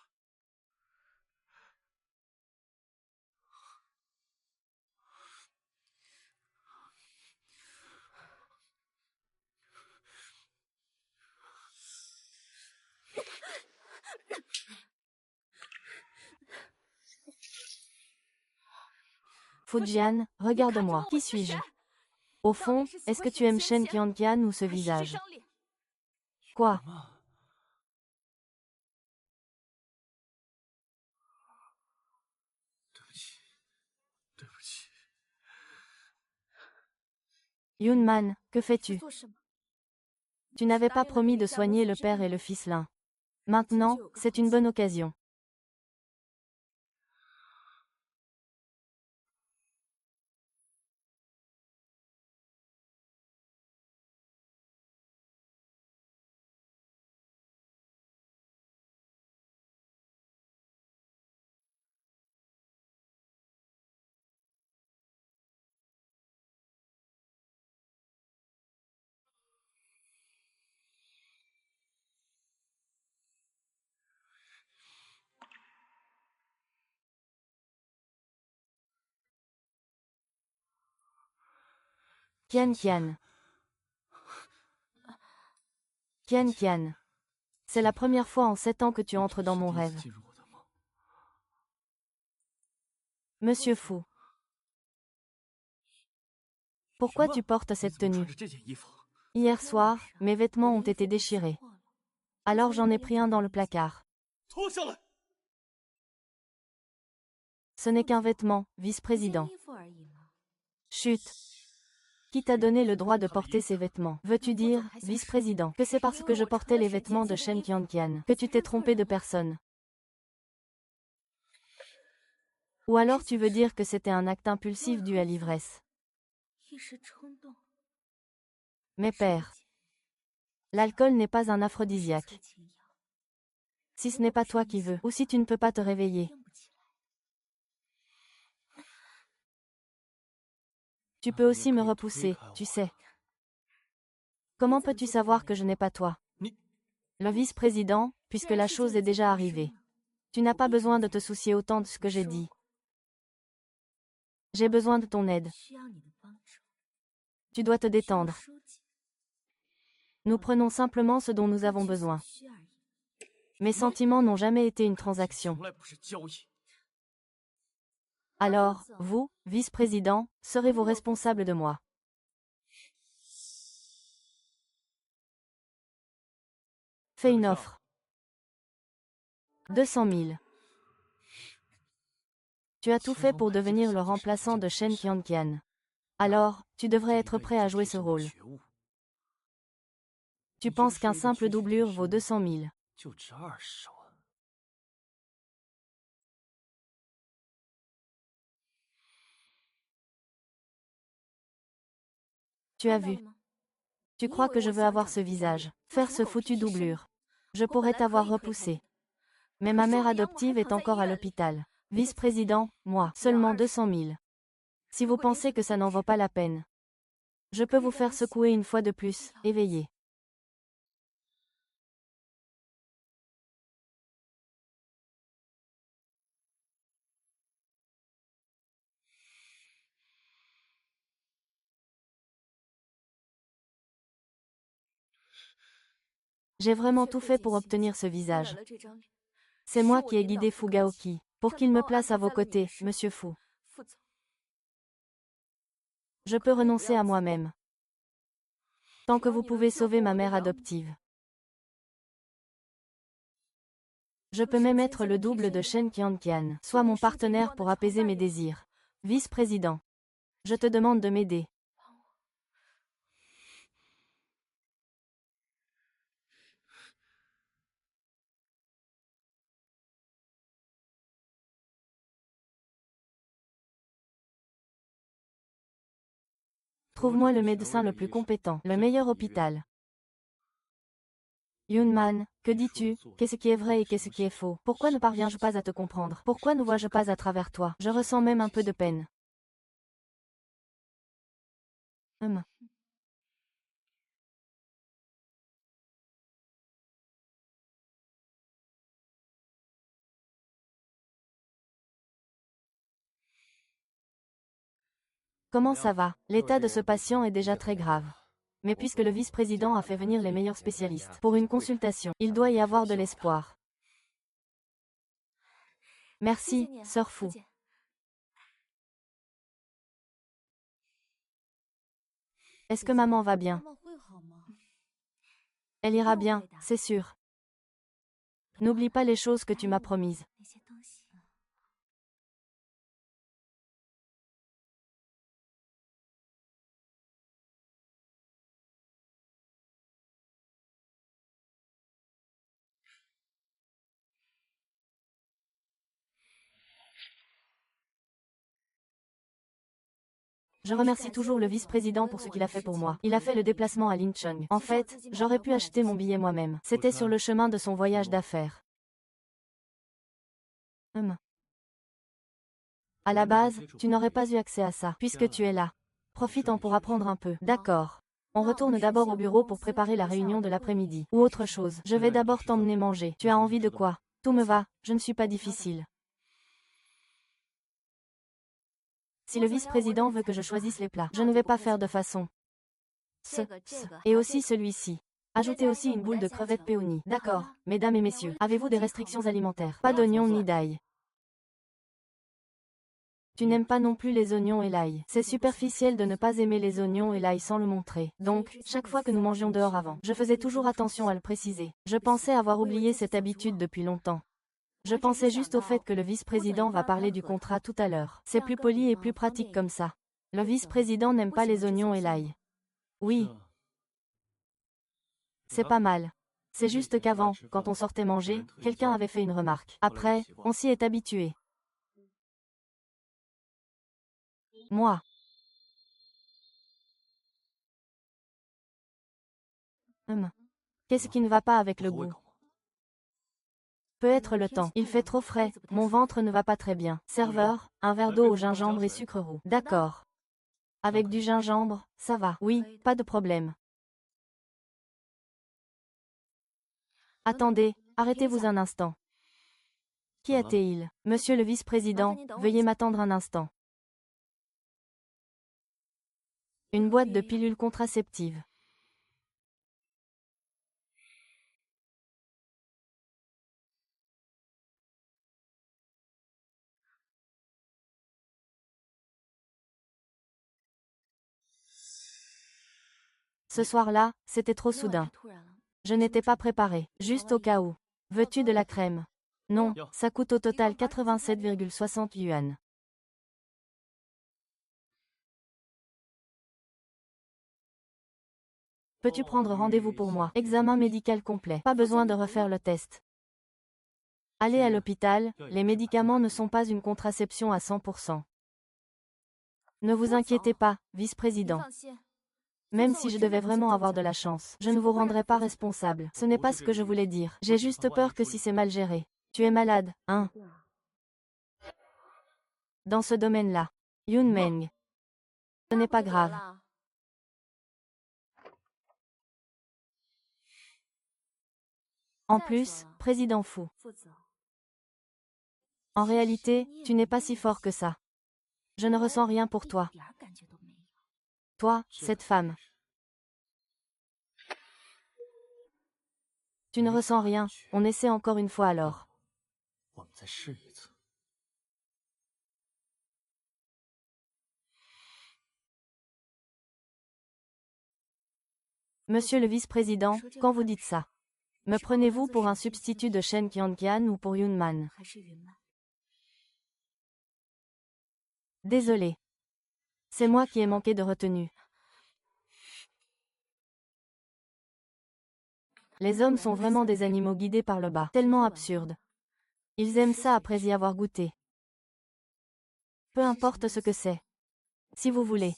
Fujian, regarde-moi. Qui suis-je? Au fond, est-ce que tu aimes Shen Qianqian ou ce visage? Quoi? Yunman, que fais-tu? Tu n'avais pas promis de soigner le père et le fils l'un. Maintenant, c'est une bonne occasion. Qian. Qian. C'est la première fois en 7 ans que tu entres dans mon rêve. Monsieur Fou. Pourquoi tu portes cette tenue? Hier soir, mes vêtements ont été déchirés. Alors j'en ai pris un dans le placard. Ce n'est qu'un vêtement, vice-président. Chut. Qui t'a donné le droit de porter ces vêtements? Veux-tu dire, vice-président, que c'est parce que je portais les vêtements de Shen Qianqian que tu t'es trompé de personne? Ou alors tu veux dire que c'était un acte impulsif dû à l'ivresse? Mais père, l'alcool n'est pas un aphrodisiaque. Si ce n'est pas toi qui veux, ou si tu ne peux pas te réveiller. Tu peux aussi me repousser, tu sais. Comment peux-tu savoir que je n'ai pas toi? Le vice-président, puisque la chose est déjà arrivée. Tu n'as pas besoin de te soucier autant de ce que j'ai dit. J'ai besoin de ton aide. Tu dois te détendre. Nous prenons simplement ce dont nous avons besoin. Mes sentiments n'ont jamais été une transaction. Alors, vous, vice-président, serez-vous responsable de moi? Fais une offre. 200 000. Tu as tout fait pour devenir le remplaçant de Shen Qianqian. Alors, tu devrais être prêt à jouer ce rôle. Tu penses qu'un simple doublure vaut 200 000. Tu as vu. Tu crois que je veux avoir ce visage, faire ce foutu doublure. Je pourrais t'avoir repoussé. Mais ma mère adoptive est encore à l'hôpital. Vice-président, moi, seulement 200 000. Si vous pensez que ça n'en vaut pas la peine, je peux vous faire secouer une fois de plus, éveillé. J'ai vraiment tout fait pour obtenir ce visage. C'est moi qui ai guidé Fugaoki, pour qu'il me place à vos côtés, monsieur Fu. Je peux renoncer à moi-même. Tant que vous pouvez sauver ma mère adoptive. Je peux même être le double de Shen Qianqian, soit mon partenaire pour apaiser mes désirs. Vice-président. Je te demande de m'aider. Trouve-moi le médecin le plus compétent, le meilleur hôpital. Yunman, que dis-tu? Qu'est-ce qui est vrai et qu'est-ce qui est faux? Pourquoi ne parviens-je pas à te comprendre? Pourquoi ne vois-je pas à travers toi? Je ressens même un peu de peine. Comment ça va? L'état de ce patient est déjà très grave. Mais puisque le vice-président a fait venir les meilleurs spécialistes pour une consultation, il doit y avoir de l'espoir. Merci, sœur Fu. Est-ce que maman va bien? Elle ira bien, c'est sûr. N'oublie pas les choses que tu m'as promises. Je remercie toujours le vice-président pour ce qu'il a fait pour moi. Il a fait le déplacement à Lincheng. En fait, j'aurais pu acheter mon billet moi-même. C'était sur le chemin de son voyage d'affaires. À la base, tu n'aurais pas eu accès à ça, puisque tu es là. Profite-en pour apprendre un peu. D'accord. On retourne d'abord au bureau pour préparer la réunion de l'après-midi. Ou autre chose. Je vais d'abord t'emmener manger. Tu as envie de quoi? Tout me va, je ne suis pas difficile. Si le vice-président veut que je choisisse les plats, je ne vais pas faire de façon. Et aussi celui-ci. Ajoutez aussi une boule de crevettes peony. D'accord, mesdames et messieurs, avez-vous des restrictions alimentaires? Pas d'oignons ni d'ail. Tu n'aimes pas non plus les oignons et l'ail. C'est superficiel de ne pas aimer les oignons et l'ail sans le montrer. Donc, chaque fois que nous mangions dehors avant, je faisais toujours attention à le préciser. Je pensais avoir oublié cette habitude depuis longtemps. Je pensais juste au fait que le vice-président va parler du contrat tout à l'heure. C'est plus poli et plus pratique comme ça. Le vice-président n'aime pas les oignons et l'ail. Oui, c'est pas mal. C'est juste qu'avant, quand on sortait manger, quelqu'un avait fait une remarque. Après, on s'y est habitué. Moi. Qu'est-ce qui ne va pas avec le goût? Peut être le temps. Il fait trop frais, mon ventre ne va pas très bien. Serveur, un verre d'eau au gingembre et sucre roux. D'accord. Avec du gingembre, ça va. Oui, pas de problème. Attendez, arrêtez-vous un instant. Qui était-il? Monsieur le vice-président, veuillez m'attendre un instant. Une boîte de pilules contraceptives. Ce soir-là, c'était trop soudain. Je n'étais pas préparée, juste au cas où. Veux-tu de la crème? Non, ça coûte au total 87,60 yuan. Peux-tu prendre rendez-vous pour moi? Examen médical complet. Pas besoin de refaire le test. Allez à l'hôpital, les médicaments ne sont pas une contraception à 100%. Ne vous inquiétez pas, vice-président. Même si je devais vraiment avoir de la chance, je ne vous rendrai pas responsable. Ce n'est pas ce que je voulais dire. J'ai juste peur que si c'est mal géré. Tu es malade, hein? Dans ce domaine-là. Yun Meng. Ce n'est pas grave. En plus, président fou. En réalité, tu n'es pas si fort que ça. Je ne ressens rien pour toi. Toi, cette femme. Tu ne ressens rien, on essaie encore une fois alors. Monsieur le vice-président, quand vous dites ça, me prenez-vous pour un substitut de Shen Qianqian ou pour Yun Man? Désolé. C'est moi qui ai manqué de retenue. Les hommes sont vraiment des animaux guidés par le bas. Tellement absurde. Ils aiment ça après y avoir goûté. Peu importe ce que c'est. Si vous voulez.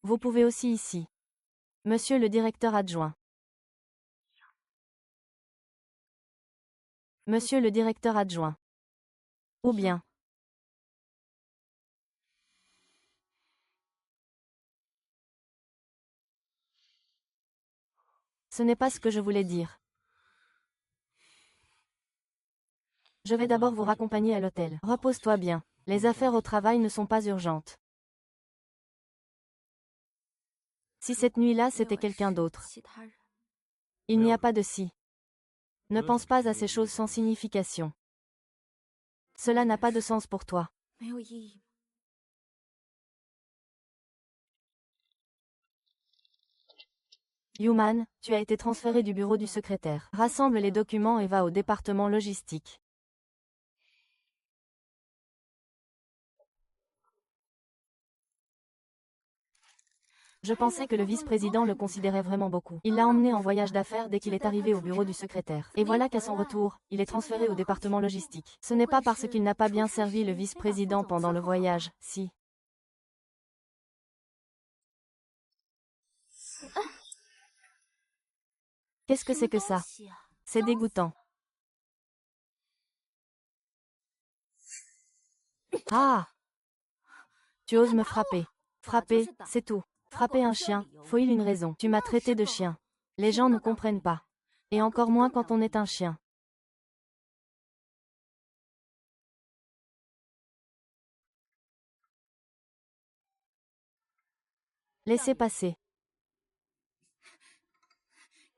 Vous pouvez aussi ici. Monsieur le directeur adjoint. Monsieur le directeur adjoint. Ou bien. Ce n'est pas ce que je voulais dire. Je vais d'abord vous raccompagner à l'hôtel. Repose-toi bien. Les affaires au travail ne sont pas urgentes. Si cette nuit-là c'était quelqu'un d'autre. Il n'y a pas de si. Ne pense pas à ces choses sans signification. Cela n'a pas de sens pour toi. Yuman, tu as été transféré du bureau du secrétaire. Rassemble les documents et va au département logistique. Je pensais que le vice-président le considérait vraiment beaucoup. Il l'a emmené en voyage d'affaires dès qu'il est arrivé au bureau du secrétaire. Et voilà qu'à son retour, il est transféré au département logistique. Ce n'est pas parce qu'il n'a pas bien servi le vice-président pendant le voyage, si. Qu'est-ce que c'est que ça? C'est dégoûtant. Ah! Tu oses me frapper. Frapper, c'est tout. Frapper un chien, faut-il une raison? Tu m'as traité de chien. Les gens ne comprennent pas. Et encore moins quand on est un chien. Laissez passer.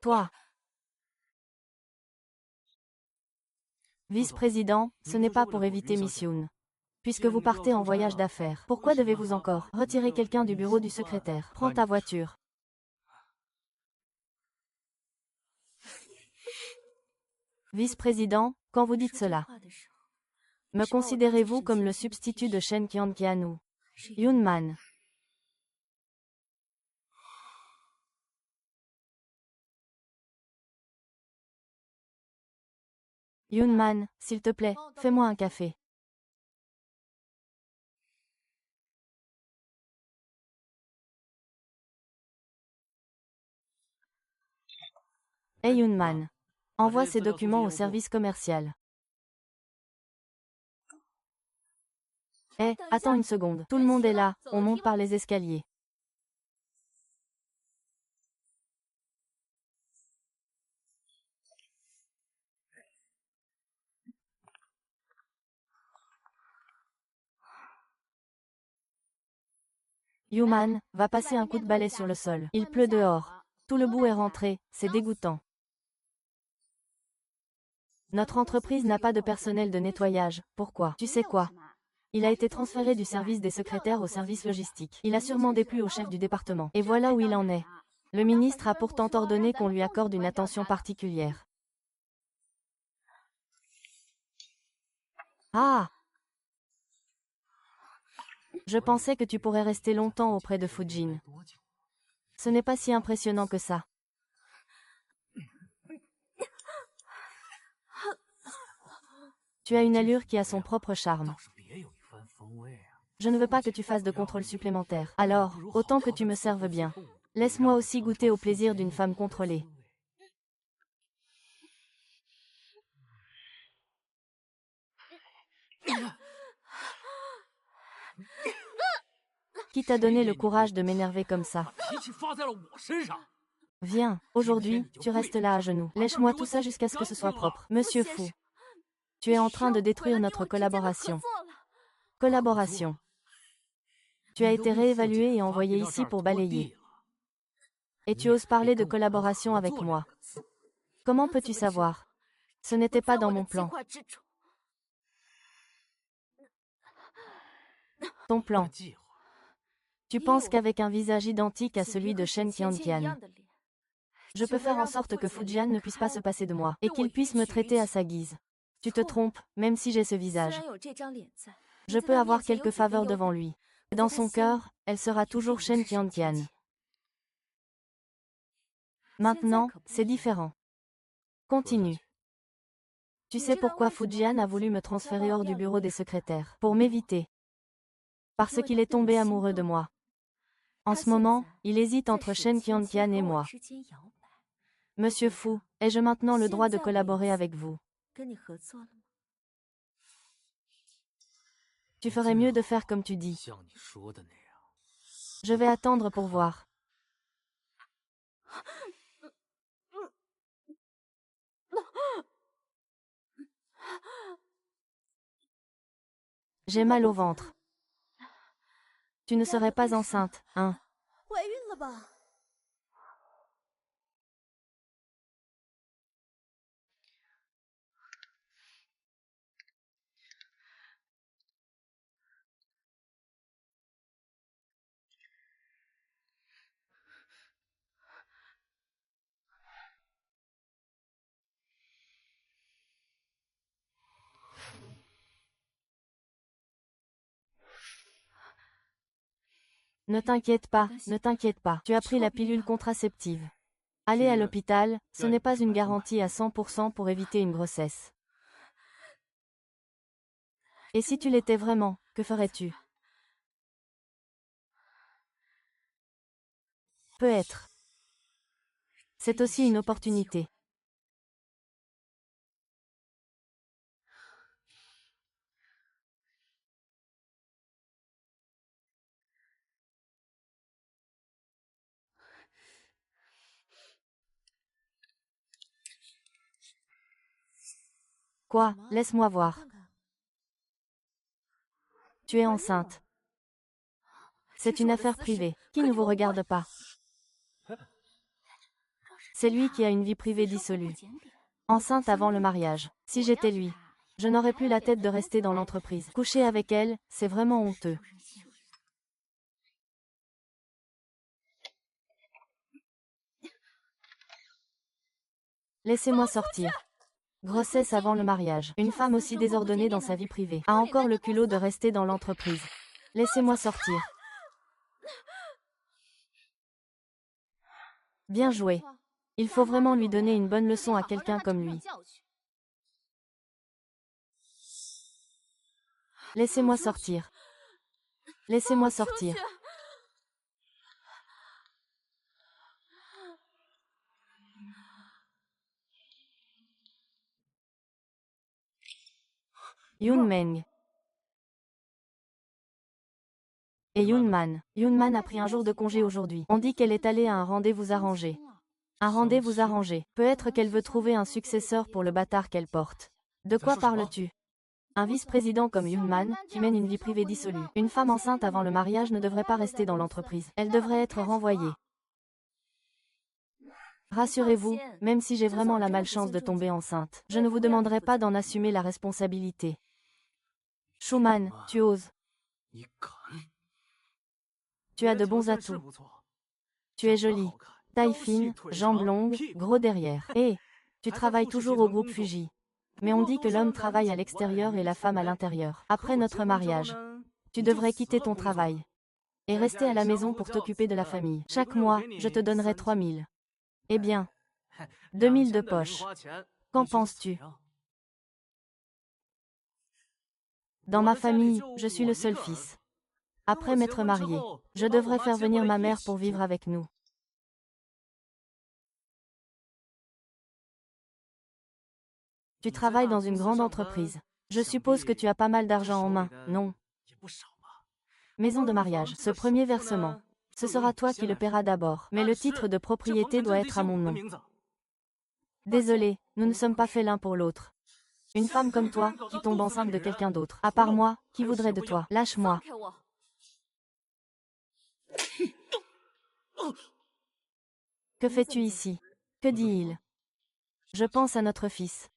Toi. Vice-président, ce n'est pas pour éviter Miss Yoon. Puisque vous partez en voyage d'affaires, pourquoi devez-vous encore retirer quelqu'un du bureau du secrétaire? Prends ta voiture. Vice-président, quand vous dites cela, me considérez-vous comme le substitut de Shen Qianqian ou Yoon-man. Yoon-man, s'il te plaît, fais-moi un café. Hey Yoon-man. Envoie ces documents au service commercial. Attends une seconde. Tout le monde est là, on monte par les escaliers. Yoon-man, va passer un coup de balai sur le sol. Il pleut dehors. Tout le bout est rentré, c'est dégoûtant. Notre entreprise n'a pas de personnel de nettoyage. Pourquoi? Tu sais quoi? Il a été transféré du service des secrétaires au service logistique. Il a sûrement déplu au chef du département. Et voilà où il en est. Le ministre a pourtant ordonné qu'on lui accorde une attention particulière. Ah! Je pensais que tu pourrais rester longtemps auprès de Fujin. Ce n'est pas si impressionnant que ça. Tu as une allure qui a son propre charme. Je ne veux pas que tu fasses de contrôle supplémentaire. Alors, autant que tu me serves bien. Laisse-moi aussi goûter au plaisir d'une femme contrôlée. Qui t'a donné le courage de m'énerver comme ça? Viens, aujourd'hui, tu restes là à genoux. Lèche-moi tout ça jusqu'à ce que ce soit propre. Monsieur Fou, tu es en train de détruire notre collaboration. Collaboration. Tu as été réévalué et envoyé ici pour balayer. Et tu oses parler de collaboration avec moi. Comment peux-tu savoir? Ce n'était pas dans mon plan. Ton plan. Tu penses qu'avec un visage identique à celui de Shen Qianqian, je peux faire en sorte que Fujian ne puisse pas se passer de moi, et qu'il puisse me traiter à sa guise. Tu te trompes, même si j'ai ce visage. Je peux avoir quelques faveurs devant lui. Dans son cœur, elle sera toujours Shen Qianqian. Maintenant, c'est différent. Continue. Tu sais pourquoi Fujian a voulu me transférer hors du bureau des secrétaires? Pour m'éviter. Parce qu'il est tombé amoureux de moi. En ce moment, il hésite entre Shen Qianqian et moi. Monsieur Fu, ai-je maintenant le droit de collaborer avec vous? Tu ferais mieux de faire comme tu dis. Je vais attendre pour voir. J'ai mal au ventre. Tu ne serais pas enceinte, hein? Ne t'inquiète pas, ne t'inquiète pas. Tu as pris la pilule contraceptive. Aller à l'hôpital, ce n'est pas une garantie à 100% pour éviter une grossesse. Et si tu l'étais vraiment, que ferais-tu? Peut-être. C'est aussi une opportunité. Quoi? Laisse-moi voir. Tu es enceinte. C'est une affaire privée, qui ne vous regarde pas. C'est lui qui a une vie privée dissolue. Enceinte avant le mariage. Si j'étais lui, je n'aurais plus la tête de rester dans l'entreprise. Coucher avec elle, c'est vraiment honteux. Laissez-moi sortir. Grossesse avant le mariage. Une femme aussi désordonnée dans sa vie privée a encore le culot de rester dans l'entreprise. Laissez-moi sortir. Bien joué. Il faut vraiment lui donner une bonne leçon à quelqu'un comme lui. Laissez-moi sortir. Laissez-moi sortir. Yun Meng et Yun Man. Yun Man a pris un jour de congé aujourd'hui. On dit qu'elle est allée à un rendez-vous arrangé. Un rendez-vous arrangé. Peut-être qu'elle veut trouver un successeur pour le bâtard qu'elle porte. De quoi parles-tu? Un vice-président comme Yun Man, qui mène une vie privée dissolue. Une femme enceinte avant le mariage ne devrait pas rester dans l'entreprise. Elle devrait être renvoyée. Rassurez-vous, même si j'ai vraiment la malchance de tomber enceinte, je ne vous demanderai pas d'en assumer la responsabilité. Schumann, tu oses. Tu as de bons atouts. Tu es jolie. Taille fine, jambes longues, gros derrière. Et tu travailles toujours au groupe Fuji. Mais on dit que l'homme travaille à l'extérieur et la femme à l'intérieur. Après notre mariage, tu devrais quitter ton travail et rester à la maison pour t'occuper de la famille. Chaque mois, je te donnerai 3000. Eh bien, 2000 de poche. Qu'en penses-tu? Dans ma famille, je suis le seul fils. Après m'être marié, je devrais faire venir ma mère pour vivre avec nous. Tu travailles dans une grande entreprise. Je suppose que tu as pas mal d'argent en main, non? Maison de mariage, ce premier versement. Ce sera toi qui le paieras d'abord, mais le titre de propriété doit être à mon nom. Désolé, nous ne sommes pas faits l'un pour l'autre. Une femme comme toi, qui tombe enceinte de quelqu'un d'autre. À part moi, qui voudrait de toi? Lâche-moi. Que fais-tu ici? Que dit-il? Je pense à notre fils.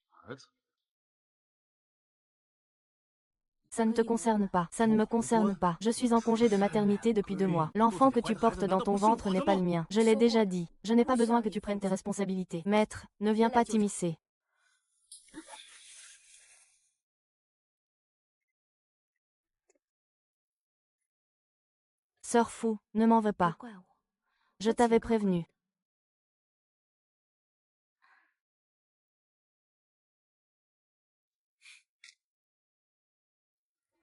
Ça ne te concerne pas. Ça ne me concerne pas. Je suis en congé de maternité depuis 2 mois. L'enfant que tu portes dans ton ventre n'est pas le mien. Je l'ai déjà dit. Je n'ai pas besoin que tu prennes tes responsabilités. Maître, ne viens pas t'immiscer. Sœur fou, ne m'en veux pas. Je t'avais prévenu.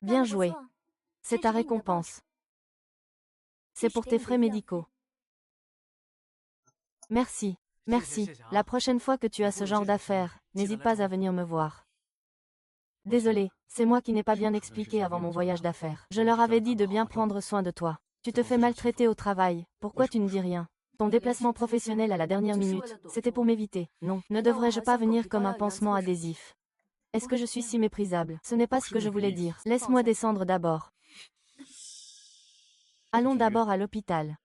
Bien joué. C'est ta récompense. C'est pour tes frais médicaux. Merci. Merci. La prochaine fois que tu as ce genre d'affaires, n'hésite pas à venir me voir. Désolé, c'est moi qui n'ai pas bien expliqué avant mon voyage d'affaires. Je leur avais dit de bien prendre soin de toi. Tu te fais maltraiter au travail, pourquoi tu ne dis rien? Ton déplacement professionnel à la dernière minute, c'était pour m'éviter. Non, ne devrais-je pas venir comme un pansement adhésif? Est-ce que je suis si méprisable? Ce n'est pas ce que je voulais dire. Laisse-moi descendre d'abord. Allons d'abord à l'hôpital.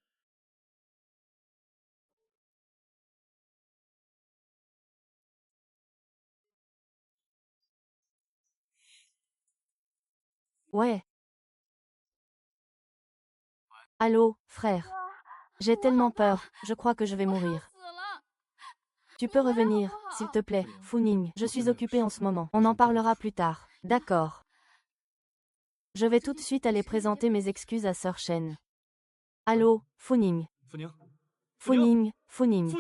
Ouais. Allô, frère. J'ai tellement peur, je crois que je vais mourir. Tu peux revenir, s'il te plaît, Funing. Je suis occupée en ce moment. On en parlera plus tard. D'accord. Je vais tout de suite aller présenter mes excuses à Sœur Shen. Allô, Funing. Funing, Funing.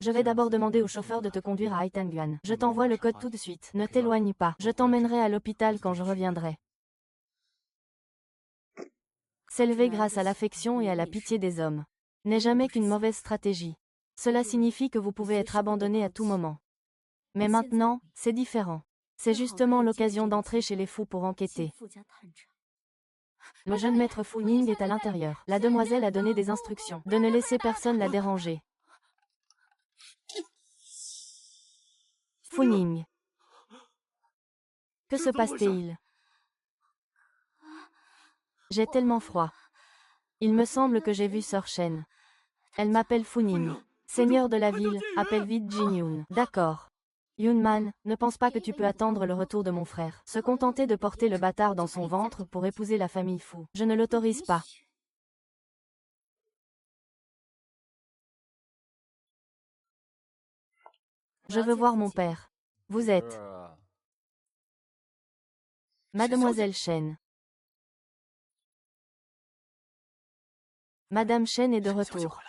Je vais d'abord demander au chauffeur de te conduire à Haitanguan. Je t'envoie le code tout de suite. Ne t'éloigne pas. Je t'emmènerai à l'hôpital quand je reviendrai. S'élever grâce à l'affection et à la pitié des hommes n'est jamais qu'une mauvaise stratégie. Cela signifie que vous pouvez être abandonné à tout moment. Mais maintenant, c'est différent. C'est justement l'occasion d'entrer chez les fous pour enquêter. Le jeune maître Funing est à l'intérieur. La demoiselle a donné des instructions de ne laisser personne la déranger. Funing. Que se passe-t-il? J'ai tellement froid. Il me semble que j'ai vu Sœur Shen. Elle m'appelle Funing. Seigneur de la ville, appelle vite Jin Yun. D'accord. Yunman, ne pense pas que tu peux attendre le retour de mon frère. Se contenter de porter le bâtard dans son ventre pour épouser la famille Fu. Je ne l'autorise pas. Je veux voir mon père. Vous êtes Mademoiselle Chen. Madame Chen est de retour.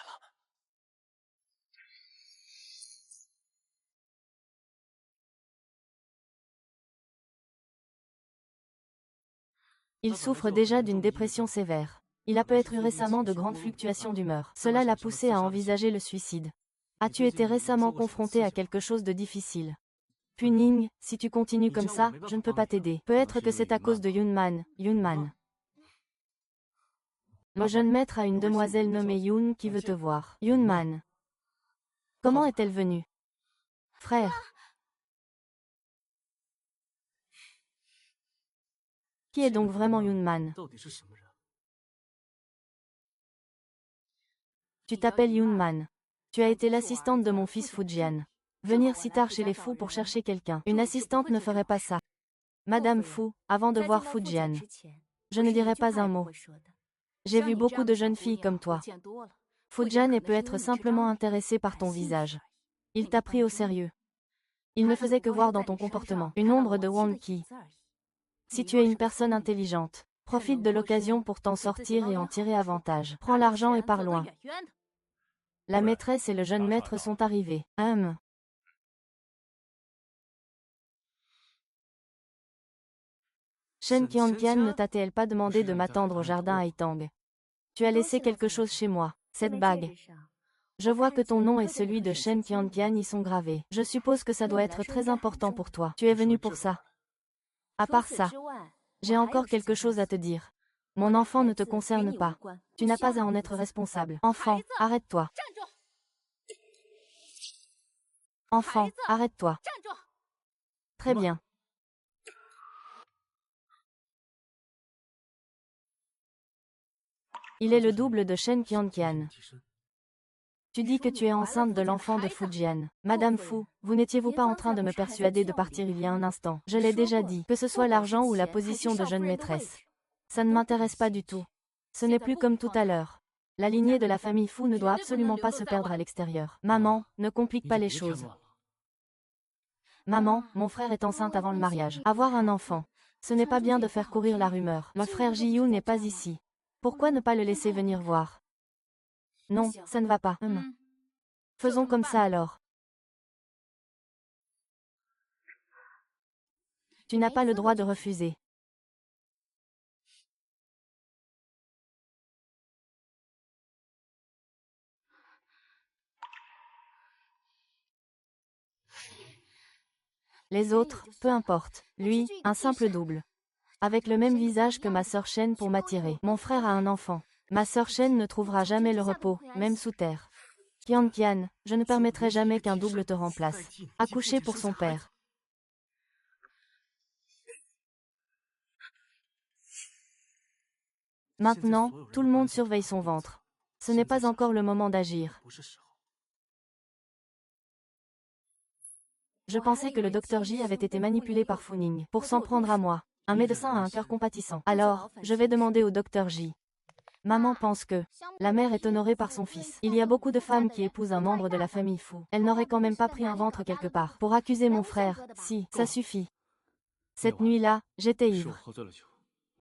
Il souffre déjà d'une dépression sévère. Il a peut-être eu récemment de grandes fluctuations d'humeur. Cela l'a poussé à envisager le suicide. As-tu été récemment confronté à quelque chose de difficile? Puning, si tu continues comme ça, je ne peux pas t'aider. Peut-être que c'est à cause de Yunman. Yunman. Le jeune maître a une demoiselle nommée Yun qui veut te voir. Yunman. Comment est-elle venue? Frère. Qui est donc vraiment Yunman? Tu t'appelles Yunman. Tu as été l'assistante de mon fils Fujian. Venir si tard chez les fous pour chercher quelqu'un. Une assistante ne ferait pas ça. Madame Fu, avant de voir Fujian. Je ne dirai pas un mot. J'ai vu beaucoup de jeunes filles comme toi. Fujian peut être simplement intéressé par ton visage. Il t'a pris au sérieux. Il ne faisait que voir dans ton comportement une ombre de Wang Qi. Si tu es une personne intelligente, profite de l'occasion pour t'en sortir et en tirer avantage. Prends l'argent et pars loin. La maîtresse et le jeune maître sont arrivés. Shen Qianqian ne t'a-t-elle pas demandé de m'attendre au jardin Haitang? Tu as laissé quelque chose chez moi, cette bague. Je vois que ton nom et celui de Shen Qianqian y sont gravés. Je suppose que ça doit être très important pour toi. Tu es venu pour ça. À part ça, j'ai encore quelque chose à te dire. Mon enfant ne te concerne pas. Tu n'as pas à en être responsable. Enfant, arrête-toi. Enfant, arrête-toi. Très bien. Il est le double de Shen Qianqian. Tu dis que tu es enceinte de l'enfant de Fujian. Madame Fu, vous n'étiez-vous pas en train de me persuader de partir il y a un instant? Je l'ai déjà dit, que ce soit l'argent ou la position de jeune maîtresse. Ça ne m'intéresse pas du tout. Ce n'est plus comme tout à l'heure. La lignée de la famille Fu ne doit absolument pas se perdre à l'extérieur. Maman, ne complique pas les choses. Maman, mon frère est enceinte avant le mariage. Avoir un enfant. Ce n'est pas bien de faire courir la rumeur. Mon frère Jiyu n'est pas ici. Pourquoi ne pas le laisser venir voir? Non, ça ne va pas. Faisons comme ça alors. Tu n'as pas le droit de refuser. Les autres, peu importe. Lui, un simple double. Avec le même visage que ma sœur Shen pour m'attirer. Mon frère a un enfant. Ma sœur Shen ne trouvera jamais le repos, même sous terre. Qianqian, je ne permettrai jamais qu'un double te remplace. Accoucher pour son père. Maintenant, tout le monde surveille son ventre. Ce n'est pas encore le moment d'agir. Je pensais que le docteur J avait été manipulé par Funing pour s'en prendre à moi. Un médecin a un cœur compatissant. Alors, je vais demander au docteur J. Maman pense que la mère est honorée par son fils. Il y a beaucoup de femmes qui épousent un membre de la famille Fu. Elle n'aurait quand même pas pris un ventre quelque part pour accuser mon frère. Si, ça suffit. Cette nuit-là, j'étais ivre.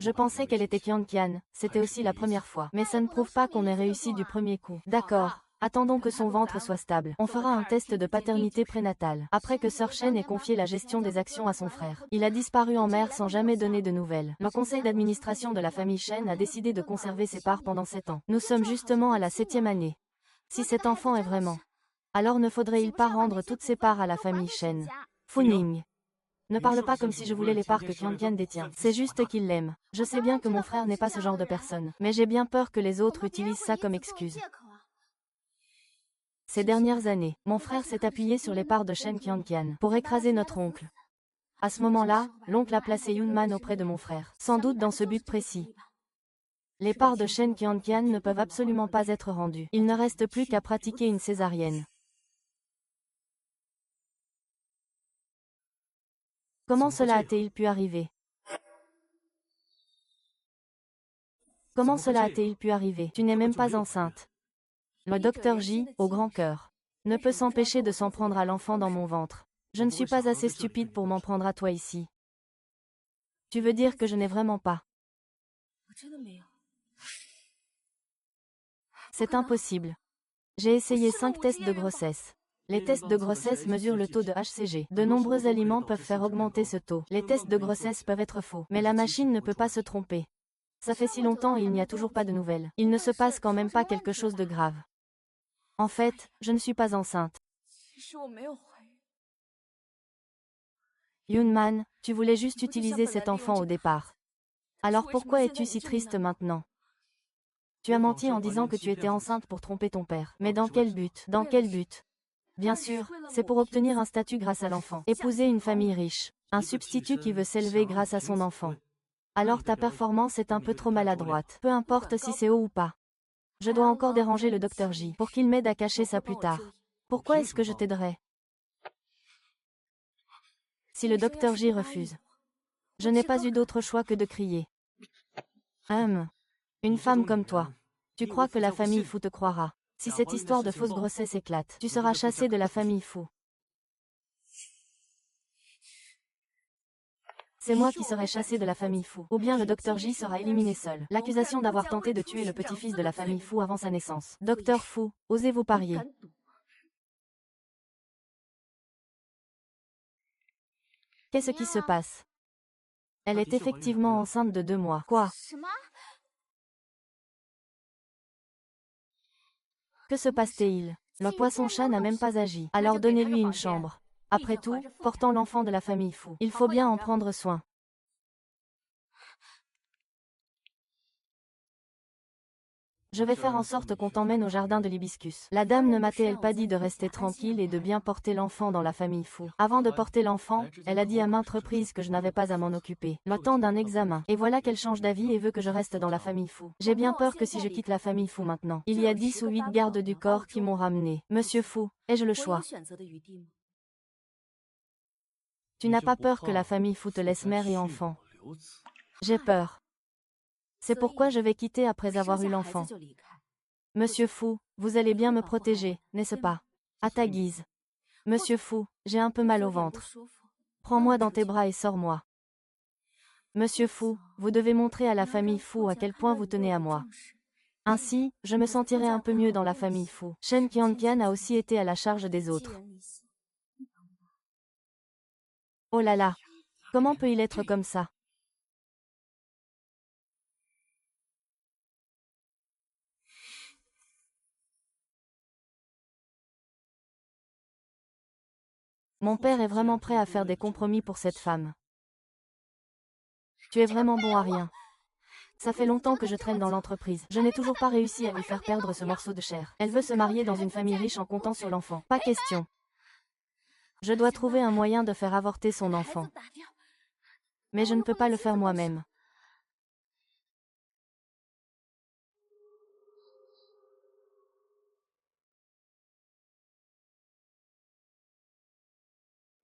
Je pensais qu'elle était Qianqian, c'était aussi la première fois. Mais ça ne prouve pas qu'on ait réussi du premier coup. D'accord. Attendons que son ventre soit stable. On fera un test de paternité prénatale. Après que Sœur Shen ait confié la gestion des actions à son frère, il a disparu en mer sans jamais donner de nouvelles. Le conseil d'administration de la famille Shen a décidé de conserver ses parts pendant 7 ans. Nous sommes justement à la 7e année. Si cet enfant est vraiment, alors ne faudrait-il pas rendre toutes ses parts à la famille Shen? Funing. Ne parle pas comme si je voulais les parts que Qianqian détient. C'est juste qu'il l'aime. Je sais bien que mon frère n'est pas ce genre de personne, mais j'ai bien peur que les autres utilisent ça comme excuse. Ces dernières années, mon frère s'est appuyé sur les parts de Shen Qianqian pour écraser notre oncle. À ce moment-là, l'oncle a placé Yunman auprès de mon frère, sans doute dans ce but précis. Les parts de Shen Qianqian ne peuvent absolument pas être rendues. Il ne reste plus qu'à pratiquer une césarienne. Comment cela a-t-il pu arriver? Comment cela a-t-il pu arriver? Tu n'es même pas enceinte. Le docteur J, au grand cœur, ne peut s'empêcher de s'en prendre à l'enfant dans mon ventre. Je ne suis pas assez stupide pour m'en prendre à toi ici. Tu veux dire que je n'ai vraiment pas? C'est impossible. J'ai essayé 5 tests de grossesse. Les tests de grossesse mesurent le taux de HCG. De nombreux aliments peuvent faire augmenter ce taux. Les tests de grossesse peuvent être faux, mais la machine ne peut pas se tromper. Ça fait si longtemps et il n'y a toujours pas de nouvelles. Il ne se passe quand même pas quelque chose de grave. En fait, je ne suis pas enceinte. Yoonman, tu voulais juste utiliser cet enfant au départ. Alors pourquoi es-tu si triste maintenant? Tu as menti en disant que tu étais enceinte pour tromper ton père. Mais dans quel but? Dans quel but? Bien sûr, c'est pour obtenir un statut grâce à l'enfant. Épouser une famille riche. Un substitut qui veut s'élever grâce à son enfant. Alors ta performance est un peu trop maladroite. Peu importe si c'est haut ou pas. Je dois encore déranger le docteur J pour qu'il m'aide à cacher ça plus tard. Pourquoi est-ce que je t'aiderais? Si le docteur J refuse. Je n'ai pas eu d'autre choix que de crier. Une femme comme toi. Tu crois que la famille Fu te croira. Si cette histoire de fausse grossesse éclate, tu seras chassé de la famille Fu. C'est moi qui serai chassé de la famille Fu. Ou bien le docteur J sera éliminé seul. L'accusation d'avoir tenté de tuer le petit-fils de la famille Fu avant sa naissance. Docteur Fu, osez-vous parier? Qu'est-ce qui se passe? Elle est effectivement enceinte de 2 mois. Quoi? Que se passe-t-il? Le poisson-chat n'a même pas agi. Alors donnez-lui une chambre. Après tout, portant l'enfant de la famille Fu, il faut bien en prendre soin. Je vais faire en sorte qu'on t'emmène au jardin de l'hibiscus. La dame ne m'a-t-elle pas dit de rester tranquille et de bien porter l'enfant dans la famille Fu? Avant de porter l'enfant, elle a dit à maintes reprises que je n'avais pas à m'en occuper. Le temps d'un examen. Et voilà qu'elle change d'avis et veut que je reste dans la famille Fu. J'ai bien peur que si je quitte la famille Fu maintenant, il y a 10 ou 8 gardes du corps qui m'ont ramené. Monsieur Fu, ai-je le choix? Tu n'as pas peur que la famille Fu te laisse mère et enfant? J'ai peur. C'est pourquoi je vais quitter après avoir eu l'enfant. Monsieur Fu, vous allez bien me protéger, n'est-ce pas? À ta guise. Monsieur Fu, j'ai un peu mal au ventre. Prends-moi dans tes bras et sors-moi. Monsieur Fu, vous devez montrer à la famille Fu à quel point vous tenez à moi. Ainsi, je me sentirai un peu mieux dans la famille Fu. Shen Qianqian a aussi été à la charge des autres. Oh là là! Comment peut-il être comme ça? Mon père est vraiment prêt à faire des compromis pour cette femme. Tu es vraiment bon à rien. Ça fait longtemps que je traîne dans l'entreprise. Je n'ai toujours pas réussi à lui faire perdre ce morceau de chair. Elle veut se marier dans une famille riche en comptant sur l'enfant. Pas question. Je dois trouver un moyen de faire avorter son enfant. Mais je ne peux pas le faire moi-même.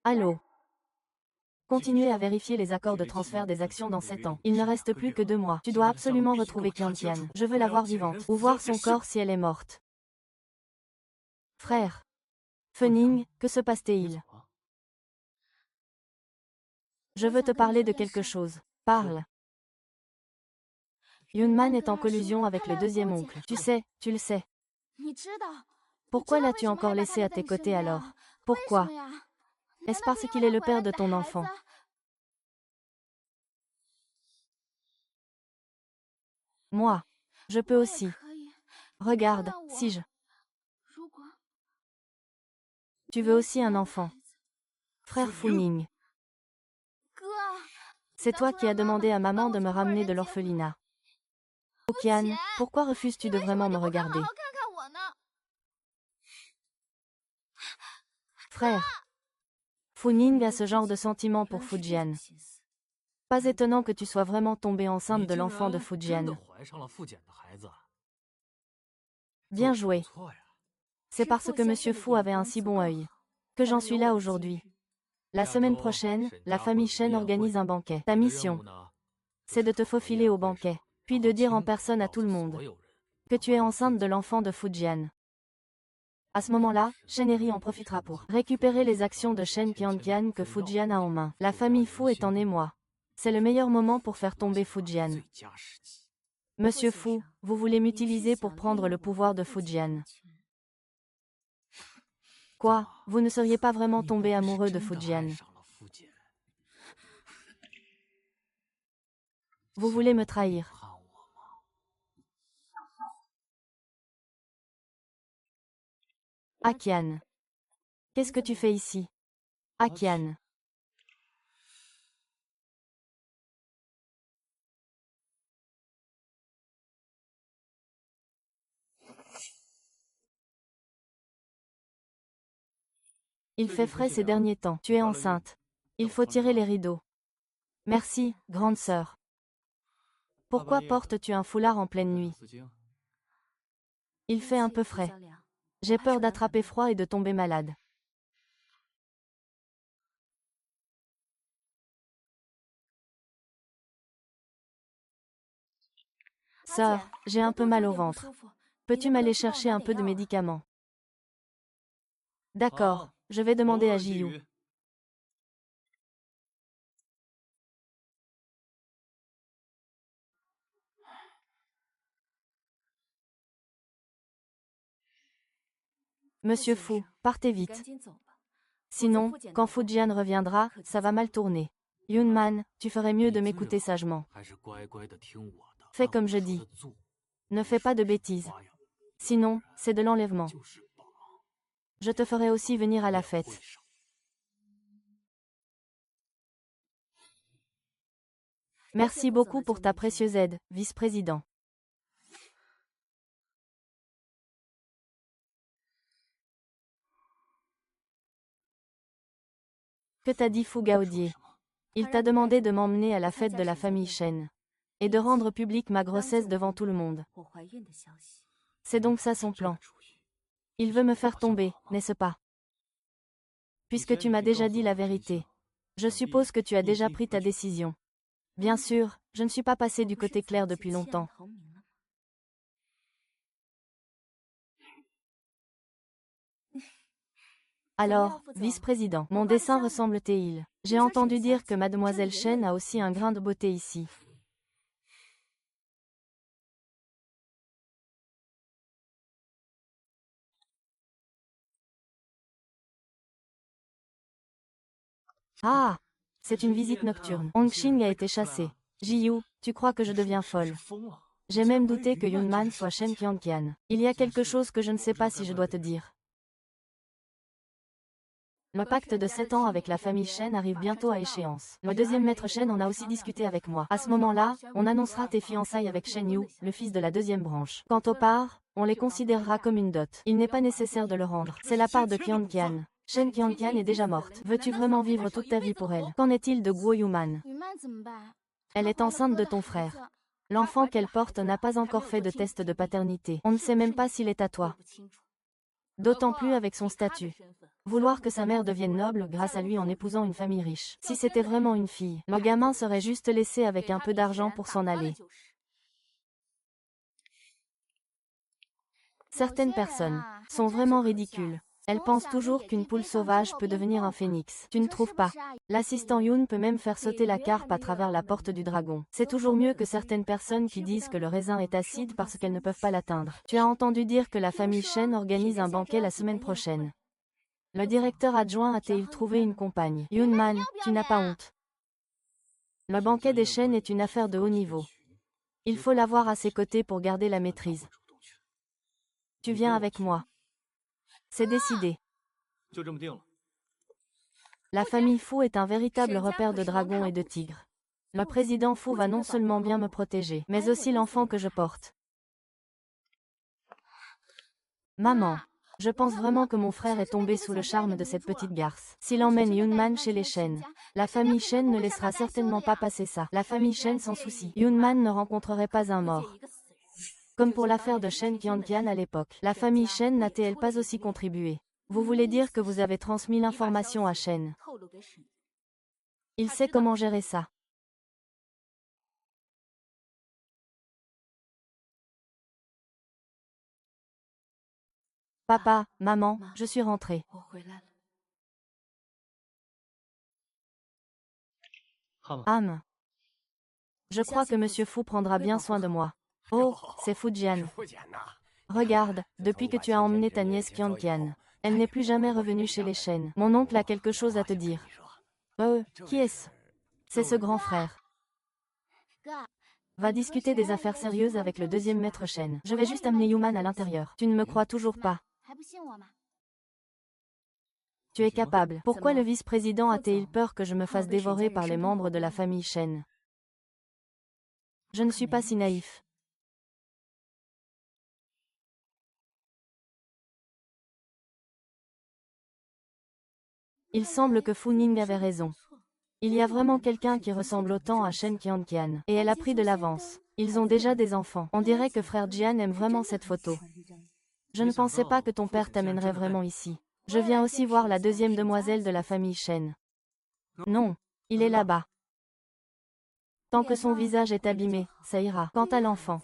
Allô? Continuez à vérifier les accords de transfert des actions dans 7 ans. Il ne reste plus que 2 mois. Tu dois absolument retrouver Qianqian. Je veux la voir vivante. Ou voir son corps si elle est morte. Frère. Fening, que se passe-t-il? Je veux te parler de quelque chose. Parle. Yoonman est en collusion avec le deuxième oncle. Tu sais, tu le sais. Pourquoi l'as-tu encore laissé à tes côtés alors? Pourquoi? Est-ce parce qu'il est le père de ton enfant? Moi. Je peux aussi. Regarde, si je... Tu veux aussi un enfant. Frère Funing. C'est toi qui as demandé à maman de me ramener de l'orphelinat. Okian, pourquoi refuses-tu de vraiment me regarder? Frère. Funing a ce genre de sentiment pour Fujian. Pas étonnant que tu sois vraiment tombée enceinte de l'enfant de Fujian. Bien joué. C'est parce que Monsieur Fu avait un si bon œil que j'en suis là aujourd'hui. La semaine prochaine, la famille Shen organise un banquet. Ta mission, c'est de te faufiler au banquet, puis de dire en personne à tout le monde que tu es enceinte de l'enfant de Fujian. À ce moment-là, Sheneri en profitera pour récupérer les actions de Shen Qianqian que Fujian a en main. La famille Fu est en émoi. C'est le meilleur moment pour faire tomber Fujian. Monsieur Fu, vous voulez m'utiliser pour prendre le pouvoir de Fujian. Quoi, vous ne seriez pas vraiment tombé amoureux de Fujian? Vous voulez me trahir? Akian. Qu'est-ce que tu fais ici? Akian. Il fait frais ces derniers temps. Tu es enceinte. Il faut tirer les rideaux. Merci, grande sœur. Pourquoi portes-tu un foulard en pleine nuit? Il fait un peu frais. J'ai peur d'attraper froid et de tomber malade. Sœur, j'ai un peu mal au ventre. Peux-tu m'aller chercher un peu de médicaments? D'accord, je vais demander à Jiyu. Monsieur Fu, partez vite. Sinon, quand Fujian reviendra, ça va mal tourner. Yunman, tu ferais mieux de m'écouter sagement. Fais comme je dis. Ne fais pas de bêtises. Sinon, c'est de l'enlèvement. Je te ferai aussi venir à la fête. Merci beaucoup pour ta précieuse aide, vice-président. Que t'a dit Fu Gaodier? Il t'a demandé de m'emmener à la fête de la famille Shen. Et de rendre publique ma grossesse devant tout le monde. C'est donc ça son plan. Il veut me faire tomber, n'est-ce pas? Puisque tu m'as déjà dit la vérité. Je suppose que tu as déjà pris ta décision. Bien sûr, je ne suis pas passé du côté clair depuis longtemps. Alors, vice-président, mon dessin ressemble-t-il? J'ai entendu dire que mademoiselle Shen a aussi un grain de beauté ici. Ah! C'est une visite nocturne. Hong Xing a été chassé. Jiyu, tu crois que je deviens folle? J'ai même douté que Yunman soit Shen Qianqian. Il y a quelque chose que je ne sais pas si je dois te dire. Le pacte de 7 ans avec la famille Shen arrive bientôt à échéance. Le deuxième maître Shen en a aussi discuté avec moi. À ce moment-là, on annoncera tes fiançailles avec Shen Yu, le fils de la deuxième branche. Quant aux parts, on les considérera comme une dot. Il n'est pas nécessaire de le rendre. C'est la part de Qianqian. Shen Qianqian est déjà morte. Veux-tu vraiment vivre toute ta vie pour elle? Qu'en est-il de Guo Yuman? Elle est enceinte de ton frère. L'enfant qu'elle porte n'a pas encore fait de test de paternité. On ne sait même pas s'il est à toi. D'autant plus avec son statut. Vouloir que sa mère devienne noble grâce à lui en épousant une famille riche. Si c'était vraiment une fille, le gamin serait juste laissé avec un peu d'argent pour s'en aller. Certaines personnes sont vraiment ridicules. Elles pensent toujours qu'une poule sauvage peut devenir un phénix. Tu ne trouves pas? L'assistant Yoon peut même faire sauter la carpe à travers la porte du dragon. C'est toujours mieux que certaines personnes qui disent que le raisin est acide parce qu'elles ne peuvent pas l'atteindre. Tu as entendu dire que la famille Shen organise un banquet la semaine prochaine. Le directeur adjoint a-t-il trouvé une compagne? Yunman, tu n'as pas honte. Le banquet des Shen est une affaire de haut niveau. Il faut l'avoir à ses côtés pour garder la maîtrise. Tu viens avec moi. C'est décidé. La famille Fu est un véritable repère de dragons et de tigres. Le président Fu va non seulement bien me protéger, mais aussi l'enfant que je porte. Maman, je pense vraiment que mon frère est tombé sous le charme de cette petite garce. S'il emmène Yunman chez les Shen, la famille Shen ne laissera certainement pas passer ça. La famille Shen s'en soucie. Yunman ne rencontrerait pas un mort. Comme pour l'affaire de Shen Qianqian à l'époque. La famille Shen n'a-t-elle pas aussi contribué? Vous voulez dire que vous avez transmis l'information à Shen? Il sait comment gérer ça. Papa, maman, je suis rentrée. Âme. Je crois que Monsieur Fu prendra bien soin de moi. Oh, c'est Fujian. Regarde, depuis que tu as emmené ta nièce Qianqian, elle n'est plus jamais revenue chez les Shen. Mon oncle a quelque chose à te dire. Qui est-ce? C'est ce grand frère. Va discuter des affaires sérieuses avec le deuxième maître Shen. Je vais juste amener Yuman à l'intérieur. Tu ne me crois toujours pas. Tu es capable. Pourquoi le vice-président a-t-il peur que je me fasse dévorer par les membres de la famille Shen? Je ne suis pas si naïf. Il semble que Fu Ning avait raison. Il y a vraiment quelqu'un qui ressemble autant à Shen Qianqian, et elle a pris de l'avance. Ils ont déjà des enfants. On dirait que frère Jian aime vraiment cette photo. Je ne pensais pas que ton père t'amènerait vraiment ici. Je viens aussi voir la deuxième demoiselle de la famille Shen. Non, il est là-bas. Tant que son visage est abîmé, ça ira. Quant à l'enfant,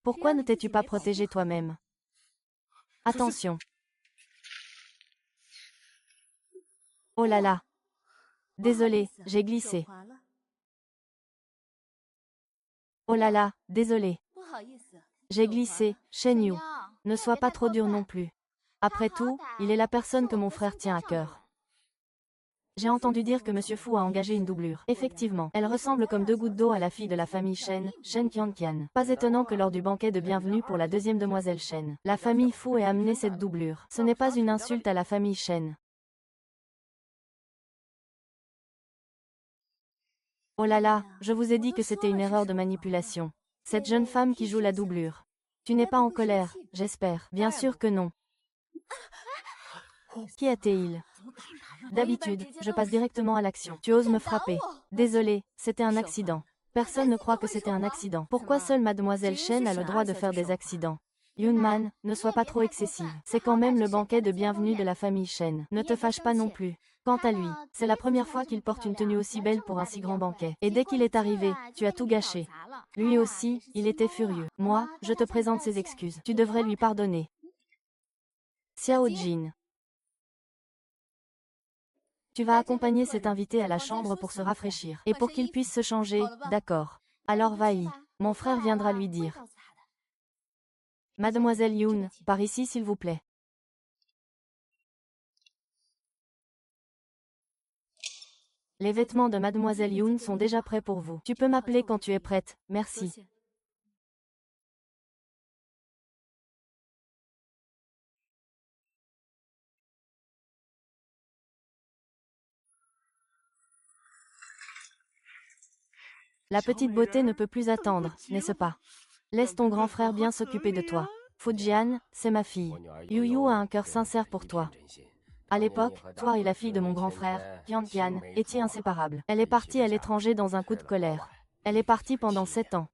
pourquoi ne t'es-tu pas protégé toi-même? Attention. Oh là là. Désolé, j'ai glissé. Oh là là, désolé. J'ai glissé, Shen Yu. Ne sois pas trop dur non plus. Après tout, il est la personne que mon frère tient à cœur. J'ai entendu dire que Monsieur Fu a engagé une doublure. Effectivement, elle ressemble comme deux gouttes d'eau à la fille de la famille Shen, Shen Qianqian. Pas étonnant que lors du banquet de bienvenue pour la deuxième demoiselle Shen, la famille Fu ait amené cette doublure. Ce n'est pas une insulte à la famille Shen. Oh là là, je vous ai dit que c'était une erreur de manipulation. Cette jeune femme qui joue la doublure. Tu n'es pas en colère, j'espère. Bien sûr que non. Qui était-il? D'habitude, je passe directement à l'action. Tu oses me frapper. Désolé, c'était un accident. Personne ne croit que c'était un accident. Pourquoi seule mademoiselle Shen a le droit de faire des accidents? Yunman, ne sois pas trop excessive. C'est quand même le banquet de bienvenue de la famille Shen. Ne te fâche pas non plus. Quant à lui, c'est la première fois qu'il porte une tenue aussi belle pour un si grand banquet. Et dès qu'il est arrivé, tu as tout gâché. Lui aussi, il était furieux. Moi, je te présente ses excuses. Tu devrais lui pardonner. Xiao Jin. Tu vas accompagner cet invité à la chambre pour se rafraîchir. Et pour qu'il puisse se changer, d'accord. Alors va-y. Mon frère viendra lui dire. Mademoiselle Yoon, par ici s'il vous plaît. Les vêtements de Mademoiselle Yoon sont déjà prêts pour vous. Tu peux m'appeler quand tu es prête, merci. La petite beauté ne peut plus attendre, n'est-ce pas? Laisse ton grand frère bien s'occuper de toi. Fujian, c'est ma fille. Yu a un cœur sincère pour toi. À l'époque, toi et la fille de mon grand frère, Qianqian, étiez inséparables. Elle est partie à l'étranger dans un coup de colère. Elle est partie pendant 7 ans.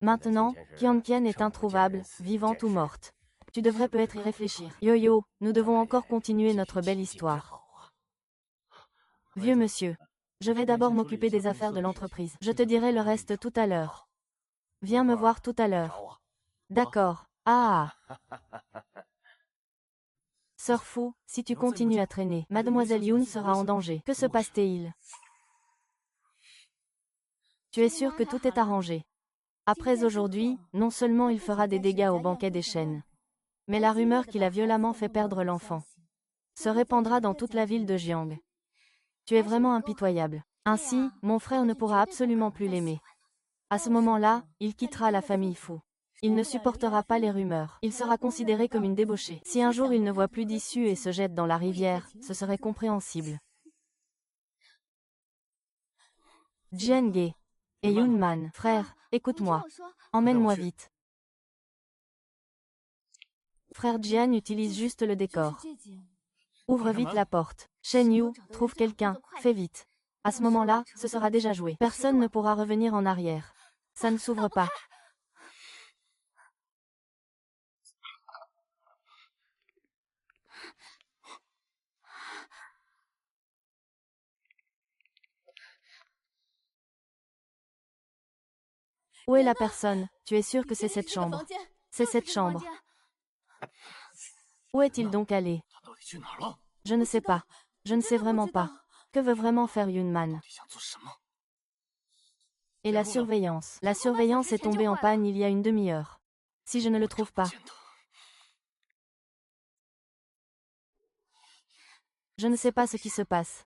Maintenant, Qianqian est introuvable, vivante ou morte. Tu devrais peut-être y réfléchir. Yo-yo, nous devons encore continuer notre belle histoire. Vieux monsieur. Je vais d'abord m'occuper des affaires de l'entreprise. Je te dirai le reste tout à l'heure. Viens me voir tout à l'heure. D'accord. Ah. Sœur Fu, si tu continues à traîner, Mademoiselle Yoon sera en danger. Que se passe-t-il? Tu es sûr que tout est arrangé? Après aujourd'hui, non seulement il fera des dégâts au banquet des Shen, mais la rumeur qu'il a violemment fait perdre l'enfant se répandra dans toute la ville de Jiang. Tu es vraiment impitoyable. Ainsi, mon frère ne pourra absolument plus l'aimer. À ce moment-là, il quittera la famille Fu. Il ne supportera pas les rumeurs. Il sera considéré comme une débauchée. Si un jour il ne voit plus d'issue et se jette dans la rivière, ce serait compréhensible. Jienge et Yunman, frère, écoute-moi. Emmène-moi vite. Frère Jian utilise juste le décor. Ouvre vite la porte. Shen Yu, trouve quelqu'un, fais vite. À ce moment-là, ce sera déjà joué. Personne ne pourra revenir en arrière. Ça ne s'ouvre pas. Où est la personne? Tu es sûr que c'est cette chambre? C'est cette chambre. Où est-il donc allé? Je ne sais pas. Je ne sais vraiment pas. Que veut vraiment faire Yunman? Et la surveillance. La surveillance est tombée en panne il y a une demi-heure. Si je ne le trouve pas. Je ne sais pas ce qui se passe.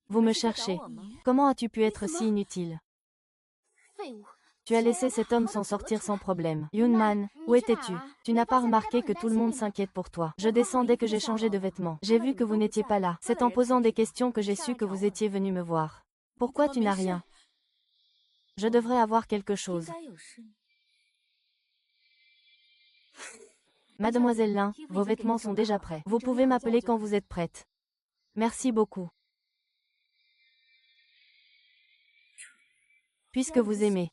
Vous me cherchez. Comment as-tu pu être si inutile? Tu as laissé cet homme s'en sortir sans problème. Yunman, où étais-tu? Tu n'as pas remarqué que tout le monde s'inquiète pour toi. Je descends dès que j'ai changé de vêtements. J'ai vu que vous n'étiez pas là. C'est en posant des questions que j'ai su que vous étiez venu me voir. Pourquoi tu n'as rien? Je devrais avoir quelque chose. Mademoiselle Lin, vos vêtements sont déjà prêts. Vous pouvez m'appeler quand vous êtes prête. Merci beaucoup. Puisque vous aimez.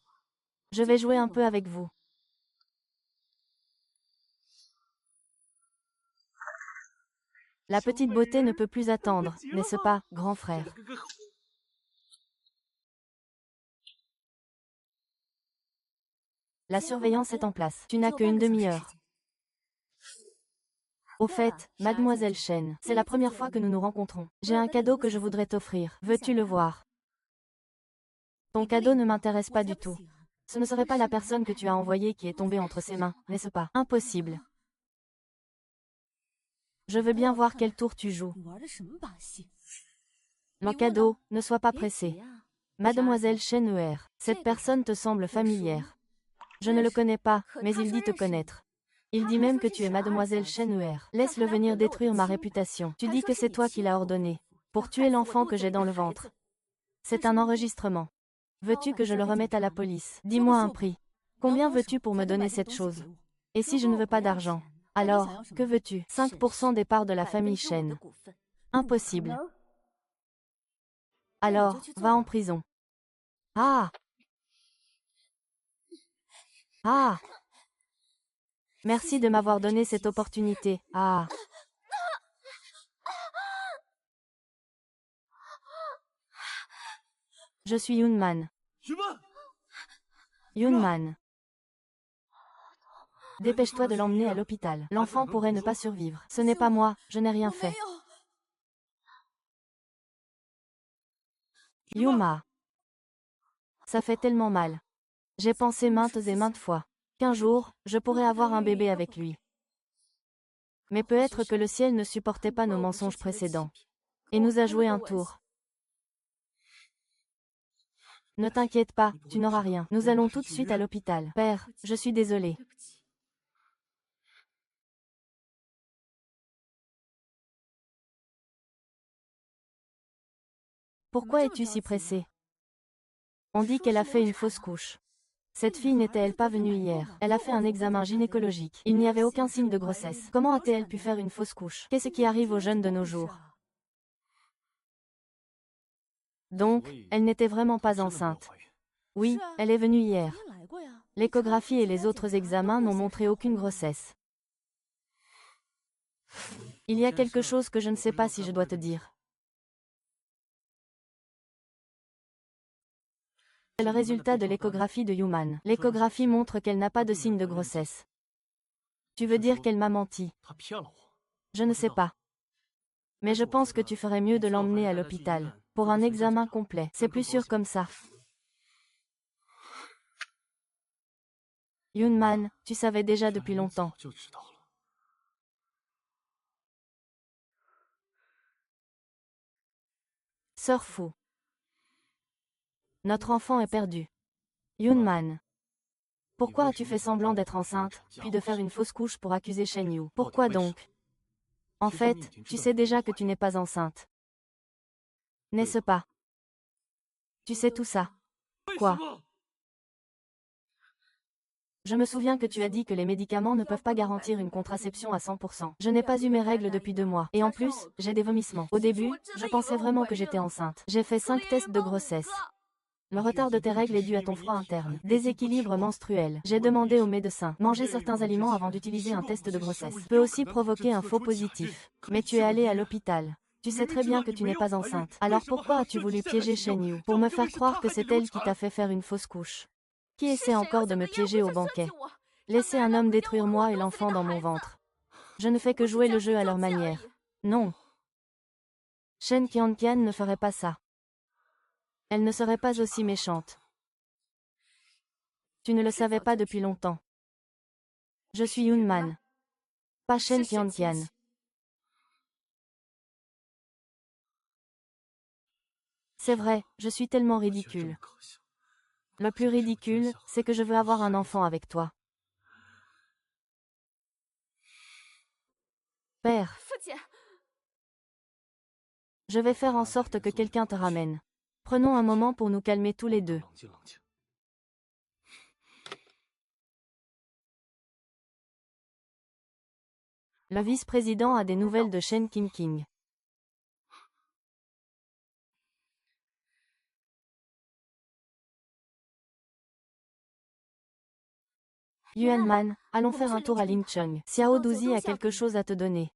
Je vais jouer un peu avec vous. La petite beauté ne peut plus attendre, n'est-ce pas, grand frère? La surveillance est en place. Tu n'as qu'une demi-heure. Au fait, mademoiselle Chen, c'est la première fois que nous nous rencontrons. J'ai un cadeau que je voudrais t'offrir. Veux-tu le voir? Ton cadeau ne m'intéresse pas du tout. Ce ne serait pas la personne que tu as envoyée qui est tombée entre ses mains, n'est-ce pas? Impossible. Je veux bien voir quel tour tu joues. Mon cadeau, ne sois pas pressé. Mademoiselle Chen Cher, cette personne te semble familière. Je ne le connais pas, mais il dit te connaître. Il dit même que tu es mademoiselle Chen Cher. Laisse-le venir détruire ma réputation. Tu dis que c'est toi qui l'as ordonné. Pour tuer l'enfant que j'ai dans le ventre. C'est un enregistrement. Veux-tu que je le remette à la police? Dis-moi un prix. Combien veux-tu pour me donner cette chose? Et si je ne veux pas d'argent? Alors, que veux-tu? 5% des parts de la famille Chen. Impossible. Alors, va en prison. Ah! Ah! Merci de m'avoir donné cette opportunité. Ah! Je suis Yunman. Yunman. Dépêche-toi de l'emmener à l'hôpital. L'enfant pourrait ne pas survivre. Ce n'est pas moi, je n'ai rien fait. Yuma. Ça fait tellement mal. J'ai pensé maintes et maintes fois qu'un jour, je pourrais avoir un bébé avec lui. Mais peut-être que le ciel ne supportait pas nos mensonges précédents. Et nous a joué un tour. Ne t'inquiète pas, tu n'auras rien. Nous allons tout de suite à l'hôpital. Père, je suis désolée. Pourquoi es-tu si pressé? On dit qu'elle a fait une fausse couche. Cette fille n'était-elle pas venue hier? Elle a fait un examen gynécologique. Il n'y avait aucun signe de grossesse. Comment a-t-elle pu faire une fausse couche? Qu'est-ce qui arrive aux jeunes de nos jours? Donc, elle n'était vraiment pas enceinte. Oui, elle est venue hier. L'échographie et les autres examens n'ont montré aucune grossesse. Il y a quelque chose que je ne sais pas si je dois te dire. C'est le résultat de l'échographie de Yuman. L'échographie montre qu'elle n'a pas de signe de grossesse. Tu veux dire qu'elle m'a menti? Je ne sais pas. Mais je pense que tu ferais mieux de l'emmener à l'hôpital, pour un examen complet. C'est plus sûr comme ça. Yunman, tu savais déjà depuis longtemps. Sœur fou. Notre enfant est perdu. Yunman. Pourquoi as-tu fait semblant d'être enceinte, puis de faire une fausse couche pour accuser Shen Yu? Pourquoi donc? En fait, tu sais déjà que tu n'es pas enceinte. N'est-ce pas? Tu sais tout ça. Quoi? Je me souviens que tu as dit que les médicaments ne peuvent pas garantir une contraception à 100%. Je n'ai pas eu mes règles depuis 2 mois. Et en plus, j'ai des vomissements. Au début, je pensais vraiment que j'étais enceinte. J'ai fait 5 tests de grossesse. Le retard de tes règles est dû à ton froid interne. Déséquilibre menstruel. J'ai demandé au médecin. Manger certains aliments avant d'utiliser un test de grossesse peut aussi provoquer un faux positif. Mais tu es allé à l'hôpital. Tu sais très bien que tu n'es pas enceinte. Alors pourquoi as-tu voulu piéger Shen Yu? Pour me faire croire que c'est elle qui t'a fait faire une fausse couche. Qui essaie encore de me piéger au banquet? Laissez un homme détruire moi et l'enfant dans mon ventre. Je ne fais que jouer le jeu à leur manière. Non. Shen Qianqian ne ferait pas ça. Elle ne serait pas aussi méchante. Tu ne le savais pas depuis longtemps. Je suis Yunman. Pas Shen Tiantian. C'est vrai, je suis tellement ridicule. Le plus ridicule, c'est que je veux avoir un enfant avec toi. Père, je vais faire en sorte que quelqu'un te ramène. Prenons un moment pour nous calmer tous les deux. Le vice-président a des nouvelles de Shen Qingqing. Yuanman, allons faire un tour à Lingcheng. Xiao Duzi a quelque chose à te donner.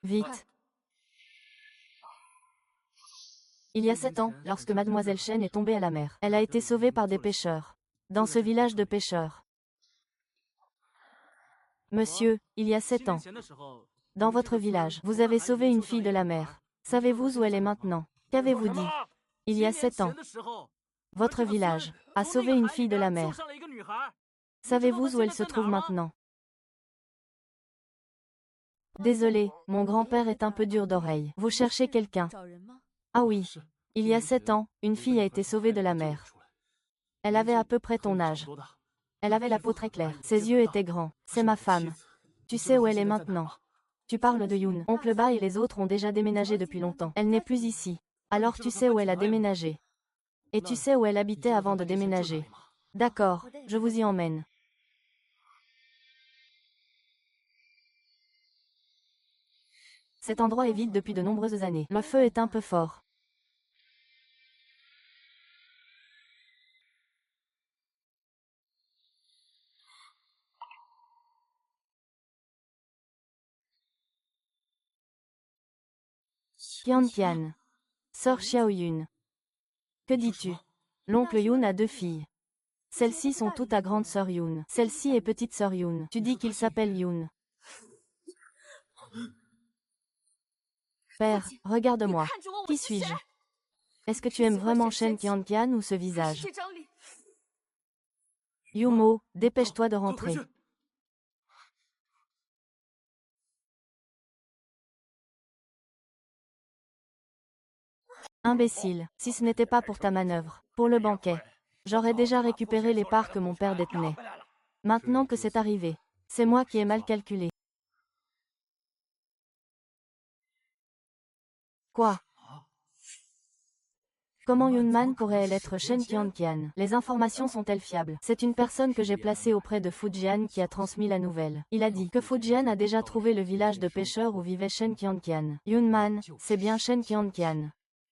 Vite. Il y a 7 ans, lorsque Mademoiselle Shen est tombée à la mer, elle a été sauvée par des pêcheurs. Dans ce village de pêcheurs. Monsieur, il y a 7 ans. Dans votre village, vous avez sauvé une fille de la mer. Savez-vous où elle est maintenant? Qu'avez-vous dit? Il y a 7 ans. Votre village a sauvé une fille de la mer. Savez-vous où elle se trouve maintenant? Désolé, mon grand-père est un peu dur d'oreille. Vous cherchez quelqu'un? Ah oui. Il y a 7 ans, une fille a été sauvée de la mer. Elle avait à peu près ton âge. Elle avait la peau très claire. Ses yeux étaient grands. C'est ma femme. Tu sais où elle est maintenant? Tu parles de Yoon. Oncle Ba et les autres ont déjà déménagé depuis longtemps. Elle n'est plus ici. Alors tu sais où elle a déménagé. Et tu sais où elle habitait avant de déménager. D'accord, je vous y emmène. Cet endroit est vide depuis de nombreuses années. Le feu est un peu fort. Tian. Sœur Xiao Yun. Que dis-tu? L'oncle Yoon a 2 filles. Celles-ci sont toutes à grande sœur Yoon. Celle-ci est petite sœur Yoon. Tu dis qu'il s'appelle Yoon. Père, regarde-moi. Qui suis-je? Est-ce que tu aimes vraiment Shen Tiantian ou ce visage? Yumo, dépêche-toi de rentrer. Imbécile, si ce n'était pas pour ta manœuvre, pour le banquet. J'aurais déjà récupéré les parts que mon père détenait. Maintenant que c'est arrivé, c'est moi qui ai mal calculé. Quoi? Comment Yunman pourrait-elle être Shen Tiantian? Les informations sont-elles fiables? C'est une personne que j'ai placée auprès de Fujian qui a transmis la nouvelle. Il a dit que Fujian a déjà trouvé le village de pêcheurs où vivait Shen Tiantian. Yunman, c'est bien Shen Tiantian.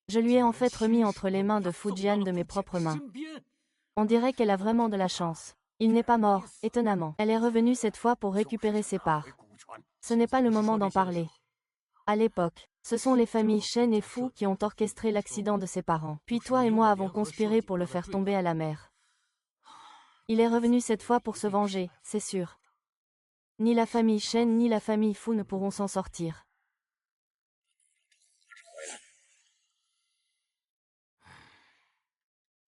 Je lui ai en fait remis entre les mains de Fujian de mes propres mains. On dirait qu'elle a vraiment de la chance. Il n'est pas mort, étonnamment. Elle est revenue cette fois pour récupérer ses parts. Ce n'est pas le moment d'en parler. À l'époque, ce sont les familles Shen et Fu qui ont orchestré l'accident de ses parents. Puis toi et moi avons conspiré pour le faire tomber à la mer. Il est revenu cette fois pour se venger, c'est sûr. Ni la famille Shen ni la famille Fu ne pourront s'en sortir.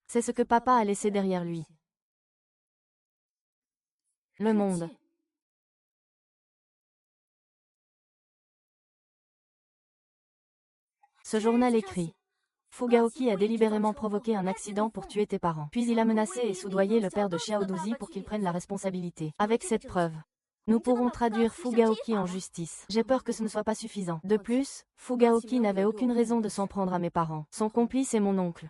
C'est ce que papa a laissé derrière lui. Le monde. Ce journal écrit. Fugaoki a délibérément provoqué un accident pour tuer tes parents. Puis il a menacé et soudoyé le père de Xiao Duzi pour qu'il prenne la responsabilité. Avec cette preuve, nous pourrons traduire Fugaoki en justice. J'ai peur que ce ne soit pas suffisant. De plus, Fugaoki n'avait aucune raison de s'en prendre à mes parents. Son complice est mon oncle.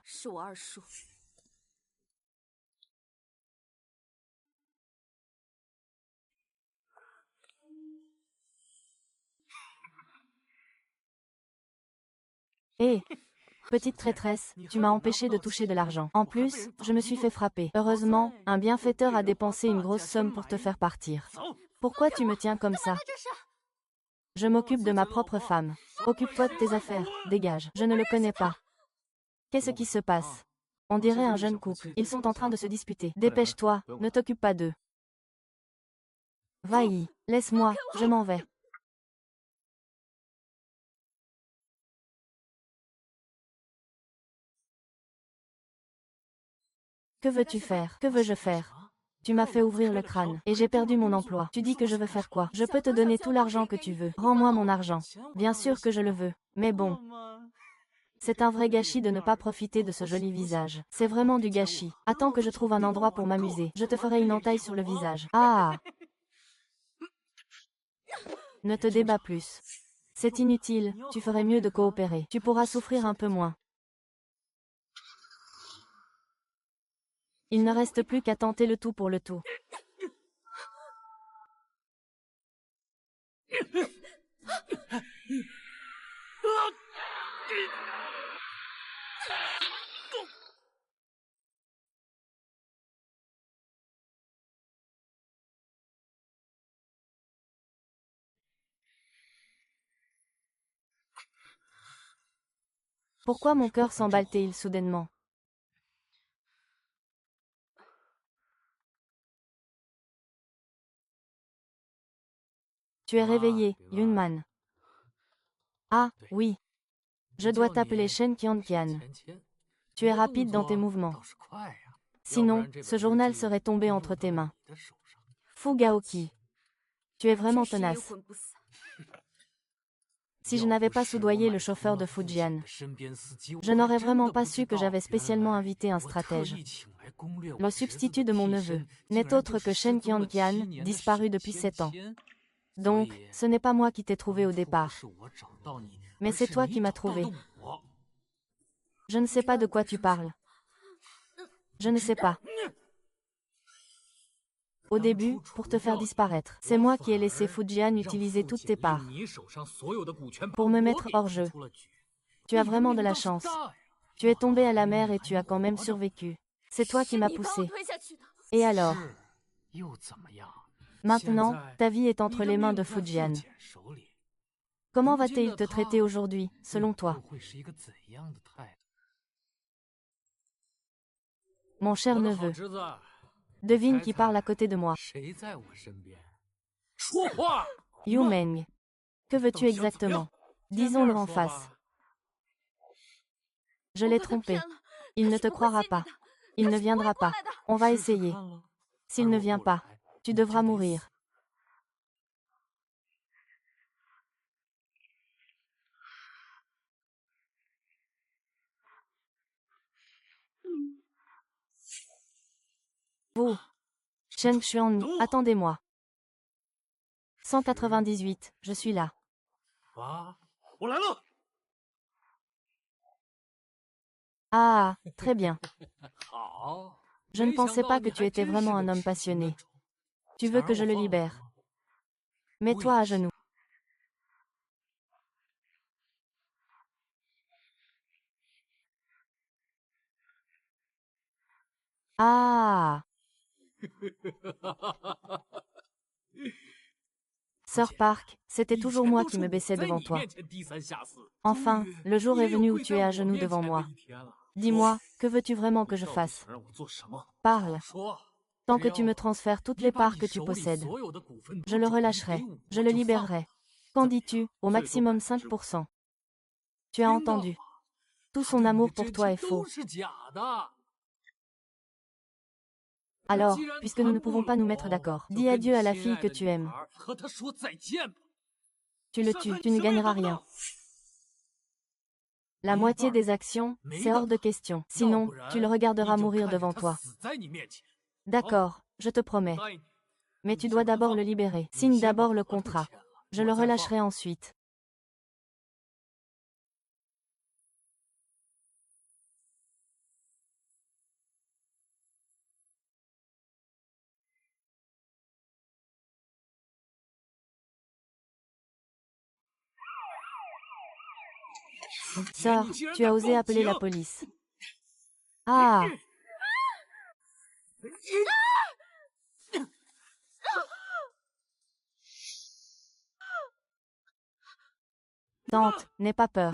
Hé, petite traîtresse, tu m'as empêché de toucher de l'argent. En plus, je me suis fait frapper. Heureusement, un bienfaiteur a dépensé une grosse somme pour te faire partir. Pourquoi tu me tiens comme ça? Je m'occupe de ma propre femme. Occupe-toi de tes affaires, dégage. Je ne le connais pas. Qu'est-ce qui se passe? On dirait un jeune couple. Ils sont en train de se disputer. Dépêche-toi, ne t'occupe pas d'eux. Va-y, laisse-moi, je m'en vais. Que veux-tu faire? Que veux-je faire? Tu m'as fait ouvrir le crâne, et j'ai perdu mon emploi. Tu dis que je veux faire quoi? Je peux te donner tout l'argent que tu veux. Rends-moi mon argent. Bien sûr que je le veux. Mais bon. C'est un vrai gâchis de ne pas profiter de ce joli visage. C'est vraiment du gâchis. Attends que je trouve un endroit pour m'amuser. Je te ferai une entaille sur le visage. Ah! Ne te débat plus. C'est inutile, tu ferais mieux de coopérer. Tu pourras souffrir un peu moins. Il ne reste plus qu'à tenter le tout pour le tout. Pourquoi mon cœur s'emballe-t-il soudainement? Tu es réveillé, Yunman. Ah, oui. Je dois t'appeler Shen Qianqian. Tu es rapide dans tes mouvements. Sinon, ce journal serait tombé entre tes mains. Fu Gaoqi. Tu es vraiment tenace. Si je n'avais pas soudoyé le chauffeur de Fujian, je n'aurais vraiment pas su que j'avais spécialement invité un stratège. Le substitut de mon neveu n'est autre que Shen Qianqian, disparu depuis 7 ans. Donc, ce n'est pas moi qui t'ai trouvé au départ. Mais c'est toi qui m'as trouvé. Je ne sais pas de quoi tu parles. Je ne sais pas. Au début, pour te faire disparaître, c'est moi qui ai laissé Fujian utiliser toutes tes parts pour me mettre hors jeu. Tu as vraiment de la chance. Tu es tombé à la mer et tu as quand même survécu. C'est toi qui m'as poussé. Et alors? Maintenant, ta vie est entre les mains de Fujian. Comment va-t-il te traiter aujourd'hui, selon toi? Mon cher neveu. Devine qui parle à côté de moi. Yu Meng. Que veux-tu exactement? Disons-le en face. Je l'ai trompé. Il ne te croira pas. Il ne viendra pas. On va essayer. S'il ne vient pas, tu devras mourir. Vous. Shen Xuan, attendez-moi. 198, je suis là. Ah, très bien. Je ne pensais pas que tu étais vraiment un homme passionné. Tu veux que je le libère? Mets-toi à genoux. Ah! Sir Park, c'était toujours moi qui me baissais devant toi. Enfin, le jour est venu où tu es à genoux devant moi. Dis-moi, que veux-tu vraiment que je fasse? Parle. Tant que tu me transfères toutes les parts que tu possèdes, je le relâcherai, je le libérerai. Qu'en dis-tu? Au maximum 5%. Tu as entendu. Tout son amour pour toi est faux. Alors, puisque nous ne pouvons pas nous mettre d'accord, dis adieu à la fille que tu aimes. Tu le tues, tu ne gagneras rien. La moitié des actions, c'est hors de question. Sinon, tu le regarderas mourir devant toi. D'accord, je te promets. Mais tu dois d'abord le libérer. Signe d'abord le contrat. Je le relâcherai ensuite. Sœur, tu as osé appeler la police. Ah! Tante, n'aie pas peur.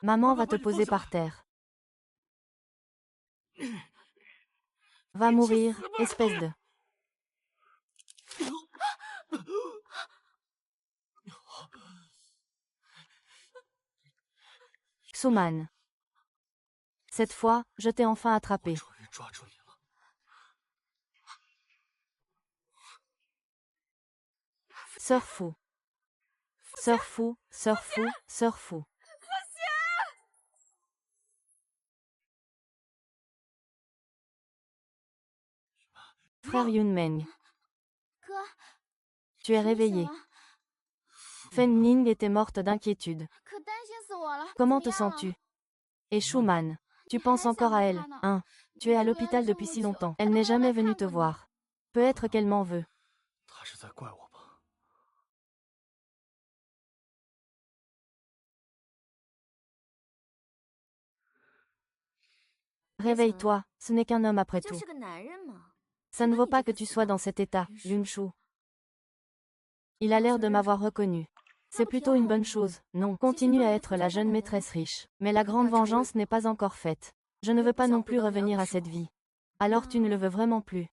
Maman va te poser par terre. Va mourir, espèce de... Xuman. Cette fois, je t'ai enfin attrapé. Sœur fou. Sœur fou, sœur fou, sœur fou. Frère Yunmeng, tu es réveillé. Fen Ning était morte d'inquiétude. Comment te sens-tu? Et Schumann, tu penses encore à elle, hein? Tu es à l'hôpital depuis si longtemps. Elle n'est jamais venue te voir. Peut-être qu'elle m'en veut. Réveille-toi, ce n'est qu'un homme après tout. Ça ne vaut pas que tu sois dans cet état, Yunshu. Il a l'air de m'avoir reconnu. C'est plutôt une bonne chose, non? Continue à être la jeune maîtresse riche. Mais la grande vengeance n'est pas encore faite. Je ne veux pas non plus revenir à cette vie. Alors tu ne le veux vraiment plus.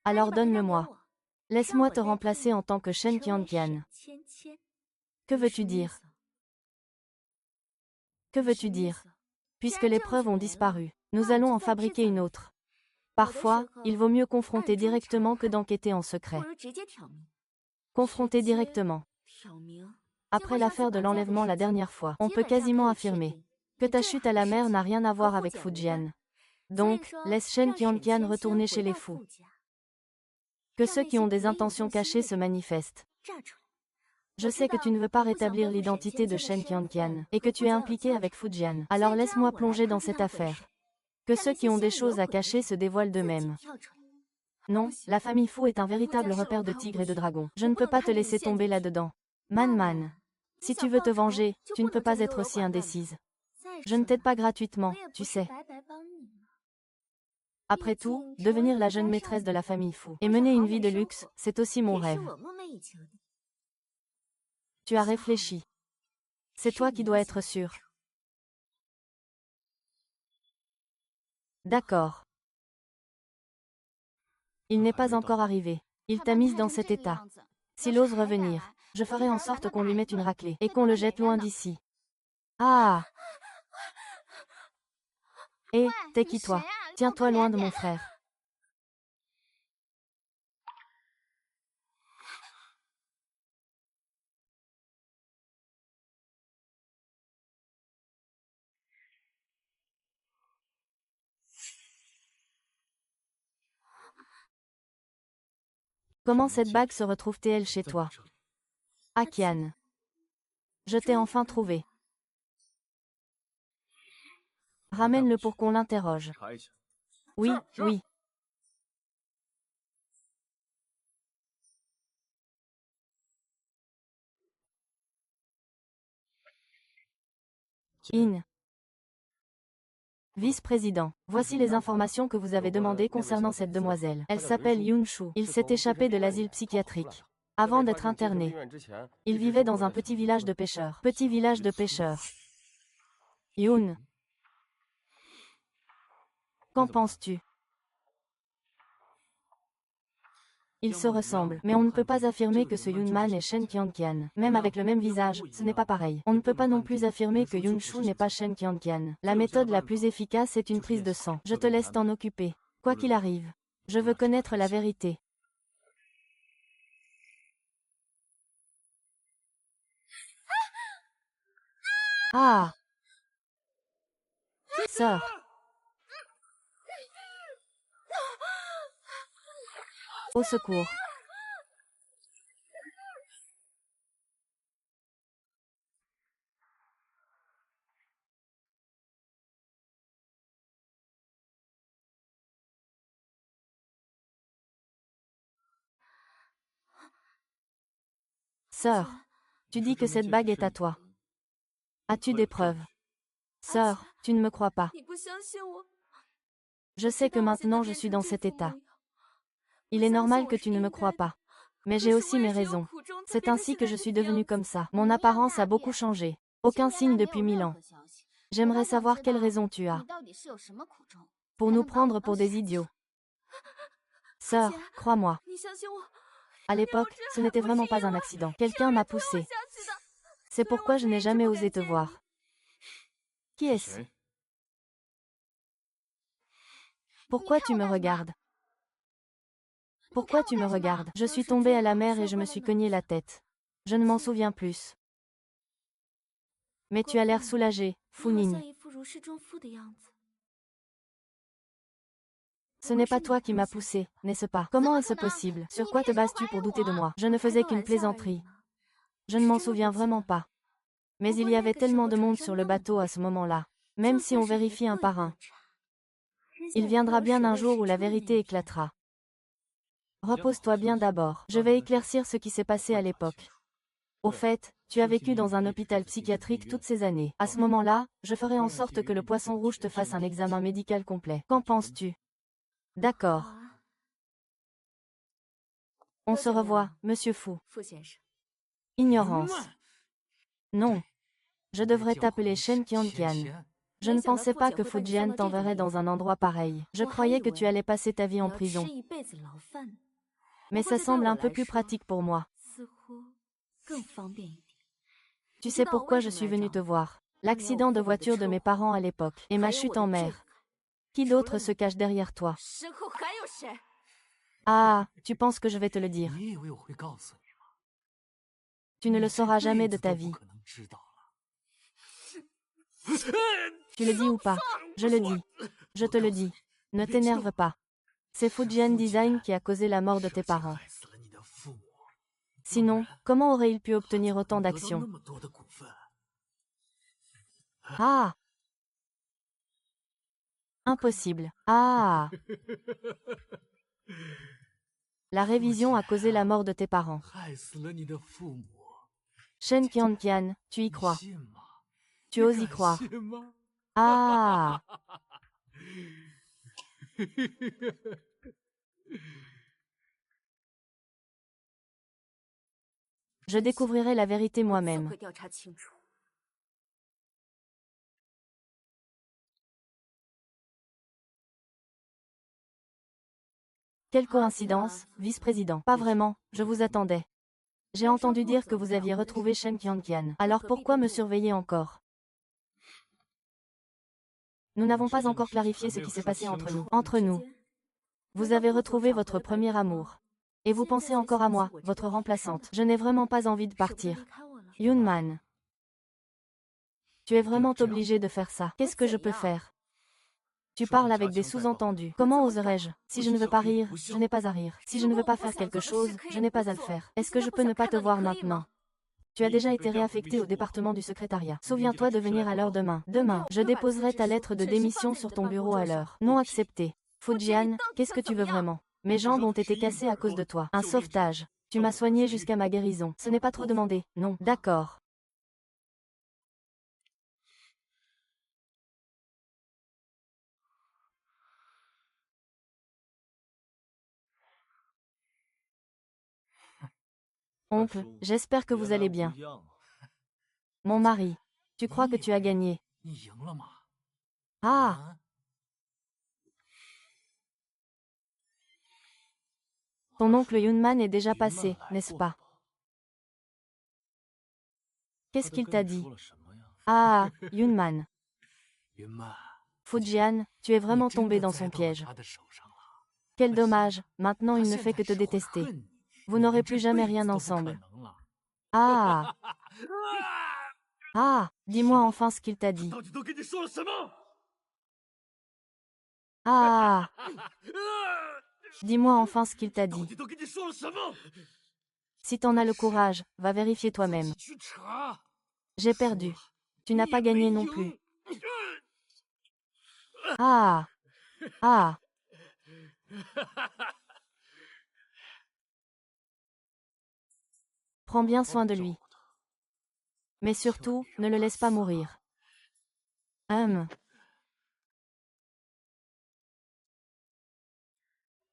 Alors donne-le-moi. Laisse-moi te remplacer en tant que Shen Qianqian. Que veux-tu dire? Que veux-tu dire? Puisque les preuves ont disparu, nous allons en fabriquer une autre. Parfois, il vaut mieux confronter directement que d'enquêter en secret. Confronter directement. Après l'affaire de l'enlèvement la dernière fois, on peut quasiment affirmer que ta chute à la mer n'a rien à voir avec Fujian. Donc, laisse Shen Qianqian retourner chez les fous. Que ceux qui ont des intentions cachées se manifestent. Je sais que tu ne veux pas rétablir l'identité de Shen Qianqian, et que tu es impliqué avec Fujian. Alors laisse-moi plonger dans cette affaire. Que ceux qui ont des choses à cacher se dévoilent d'eux-mêmes. Non, la famille Fu est un véritable repère de tigres et de dragons. Je ne peux pas te laisser tomber là-dedans. Man. Si tu veux te venger, tu ne peux pas être aussi indécise. Je ne t'aide pas gratuitement, tu sais. Après tout, devenir la jeune maîtresse de la famille Fu et mener une vie de luxe, c'est aussi mon rêve. Tu as réfléchi. C'est toi qui dois être sûr. D'accord. Il n'est pas encore arrivé. Il t'a mise dans cet état. S'il ose revenir, je ferai en sorte qu'on lui mette une raclée et qu'on le jette loin d'ici. Ah! Hé, t'es qui toi? Tiens-toi loin de mon frère. Comment cette bague se retrouve-t-elle chez toi? Akian. Je t'ai enfin trouvé. Ramène-le pour qu'on l'interroge. Oui. In. Vice-président, voici les informations que vous avez demandées concernant cette demoiselle. Elle s'appelle Yun Shu. Il s'est échappé de l'asile psychiatrique. Avant d'être interné, il vivait dans un petit village de pêcheurs. Petit village de pêcheurs. Yun. Qu'en penses-tu? Ils se ressemblent, mais on ne peut pas affirmer que ce Yunman est Shen Qianqian. Même avec le même visage, ce n'est pas pareil. On ne peut pas non plus affirmer que Yunshu n'est pas Shen Qianqian. La méthode la plus efficace est une prise de sang. Je te laisse t'en occuper. Quoi qu'il arrive, je veux connaître la vérité. Ah! Sœur! Au secours! Sœur, tu dis que cette bague est à toi. As-tu des preuves? Sœur, tu ne me crois pas. Je sais que maintenant je suis dans cet état. Il est normal que tu ne me crois pas. Mais j'ai aussi mes raisons. C'est ainsi que je suis devenue comme ça. Mon apparence a beaucoup changé. Aucun signe depuis 1000 ans. J'aimerais savoir quelles raisons tu as. Pour nous prendre pour des idiots. Sœur, crois-moi. À l'époque, ce n'était vraiment pas un accident. Quelqu'un m'a poussé. C'est pourquoi je n'ai jamais osé te voir. Qui est-ce? Pourquoi tu me regardes? Pourquoi tu me regardes? Je suis tombée à la mer et je me suis cogné la tête. Je ne m'en souviens plus. Mais tu as l'air soulagé, Fu Ning. Ce n'est pas toi qui m'as poussé, n'est-ce pas? Comment est-ce possible? Sur quoi te bases-tu pour douter de moi? Je ne faisais qu'une plaisanterie. Je ne m'en souviens vraiment pas. Mais il y avait tellement de monde sur le bateau à ce moment-là. Même si on vérifie un par un. Il viendra bien un jour où la vérité éclatera. Repose-toi bien d'abord. Je vais éclaircir ce qui s'est passé à l'époque. Au fait, tu as vécu dans un hôpital psychiatrique toutes ces années. À ce moment-là, je ferai en sorte que le poisson rouge te fasse un examen médical complet. Qu'en penses-tu? D'accord. On se revoit, monsieur Fu. Ignorance. Non. Je devrais t'appeler Shen Qianqian. Je ne pensais pas que Fujian t'enverrait dans un endroit pareil. Je croyais que tu allais passer ta vie en prison. Mais ça semble un peu plus pratique pour moi. Tu sais pourquoi je suis venue te voir? L'accident de voiture de mes parents à l'époque, et ma chute en mer. Qui d'autre se cache derrière toi? Ah, tu penses que je vais te le dire? Tu ne le sauras jamais de ta vie. Tu le dis ou pas? Je le dis. Je te le dis. Ne t'énerve pas. C'est Fujian Design qui a causé la mort de tes parents. Sinon, comment aurait-il pu obtenir autant d'actions? Ah! Impossible. Ah! La révision a causé la mort de tes parents. Shen Qianqian, tu y crois? Tu oses y croire? Ah! Je découvrirai la vérité moi-même. Quelle coïncidence, vice-président. Pas vraiment, je vous attendais. J'ai entendu dire que vous aviez retrouvé Shen Qianqian. Alors pourquoi me surveiller encore? Nous n'avons pas encore clarifié ce qui s'est passé entre nous. Entre nous. Vous avez retrouvé votre premier amour. Et vous pensez encore à moi, votre remplaçante. Je n'ai vraiment pas envie de partir. Yunman. Tu es vraiment obligé de faire ça. Qu'est-ce que je peux faire? Tu parles avec des sous-entendus. Comment oserais-je? Si je ne veux pas rire, je n'ai pas à rire. Si je ne veux pas faire quelque chose, je n'ai pas à le faire. Est-ce que je peux ne pas te voir maintenant? Tu as déjà été réaffecté au département du secrétariat. Souviens-toi de venir à l'heure demain. Demain, je déposerai ta lettre de démission sur ton bureau à l'heure. Non accepté. Fujian, qu'est-ce que tu veux vraiment? Mes jambes ont été cassées à cause de toi. Un sauvetage. Tu m'as soigné jusqu'à ma guérison. Ce n'est pas trop demandé. Non. D'accord. Oncle, j'espère que vous allez bien. Mon mari. Tu crois que tu as gagné? Ah! Ton oncle Yunman est déjà passé, n'est-ce pas? Qu'est-ce qu'il t'a dit? Ah, Yunman. Fujian, tu es vraiment tombé dans son piège. Quel dommage, maintenant il ne fait que te détester. Vous n'aurez plus jamais rien ensemble. Ah! Ah! Dis-moi enfin ce qu'il t'a dit. Ah! Dis-moi enfin ce qu'il t'a dit. Si t'en as le courage, va vérifier toi-même. J'ai perdu. Tu n'as pas gagné non plus. Ah! Ah! Prends bien soin de lui. Mais surtout, ne le laisse pas mourir.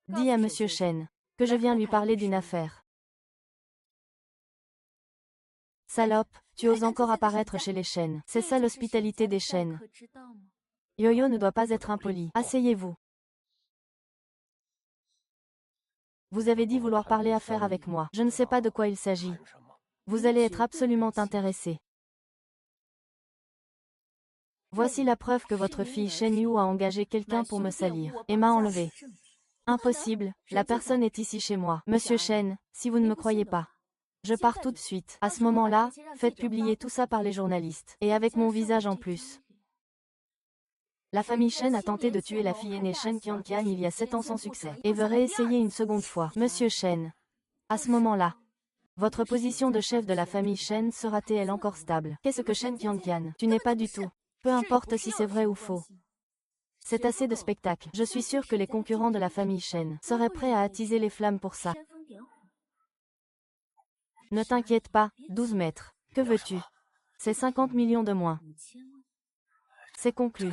Dis à Monsieur Shen que je viens lui parler d'une affaire. Salope, tu oses encore apparaître chez les Shen. C'est ça l'hospitalité des Shen. Yo-Yo ne doit pas être impoli. Asseyez-vous. Vous avez dit vouloir parler affaire avec moi. Je ne sais pas de quoi il s'agit. Vous allez être absolument intéressé. Voici la preuve que votre fille Shen Yu a engagé quelqu'un pour me salir et m'a enlevé. Impossible, la personne est ici chez moi. Monsieur Shen, si vous ne me croyez pas, je pars tout de suite. À ce moment-là, faites publier tout ça par les journalistes. Et avec mon visage en plus. La famille Shen a tenté de tuer la fille aînée Shen Qianqian il y a 7 ans sans succès, et veut réessayer une seconde fois. Monsieur Shen. À ce moment-là, votre position de chef de la famille Shen sera-t-elle encore stable? Qu'est-ce que Shen Qianqian? Tu n'es pas du tout. Peu importe si c'est vrai ou faux. C'est assez de spectacle. Je suis sûr que les concurrents de la famille Shen seraient prêts à attiser les flammes pour ça. Ne t'inquiète pas, 12 mètres. Que veux-tu? C'est 50 millions de moins. C'est conclu.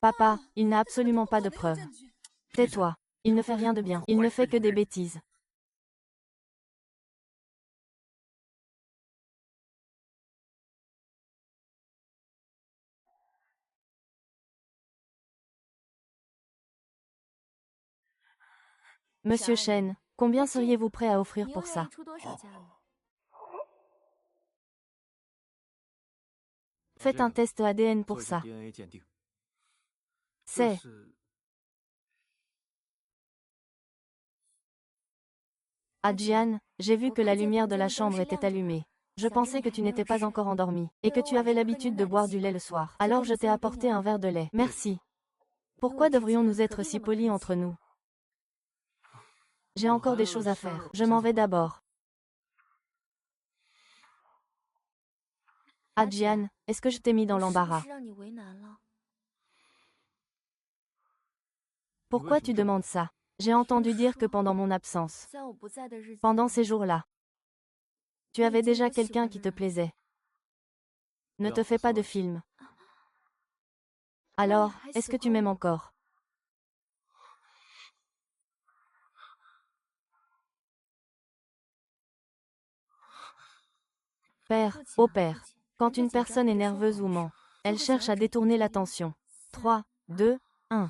Papa, il n'a absolument pas de preuves. Tais-toi. Il ne fait rien de bien. Il ne fait que des bêtises. Monsieur Shen, combien seriez-vous prêt à offrir pour ça? Faites un test ADN pour ça. C'est... Adjian, j'ai vu que la lumière de la chambre était allumée. Je pensais que tu n'étais pas encore endormi, et que tu avais l'habitude de boire du lait le soir. Alors je t'ai apporté un verre de lait. Merci. Pourquoi devrions-nous être si polis entre nous? J'ai encore des choses à faire. Je m'en vais d'abord. Adjian, est-ce que je t'ai mis dans l'embarras? Pourquoi tu demandes ça? J'ai entendu dire que pendant mon absence, pendant ces jours-là, tu avais déjà quelqu'un qui te plaisait. Ne te fais pas de film. Alors, est-ce que tu m'aimes encore? Père, ô père, quand une personne est nerveuse ou ment, elle cherche à détourner l'attention. 3, 2, 1.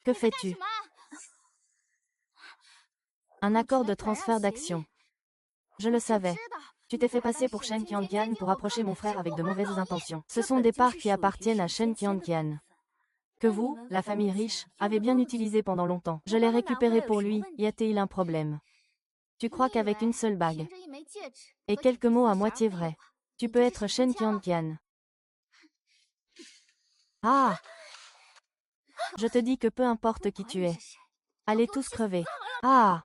Que fais-tu? Un accord de transfert d'action. Je le savais. Tu t'es fait passer pour Shen Qianqian pour approcher mon frère avec de mauvaises intentions. Ce sont des parts qui appartiennent à Shen Qianqian. Que vous, la famille riche, avez bien utilisé pendant longtemps. Je l'ai récupéré pour lui, y a-t-il un problème? Tu crois qu'avec une seule bague et quelques mots à moitié vrais, tu peux être Shen Qianqian? Ah! Je te dis que peu importe qui tu es. Allez tous crever. Ah!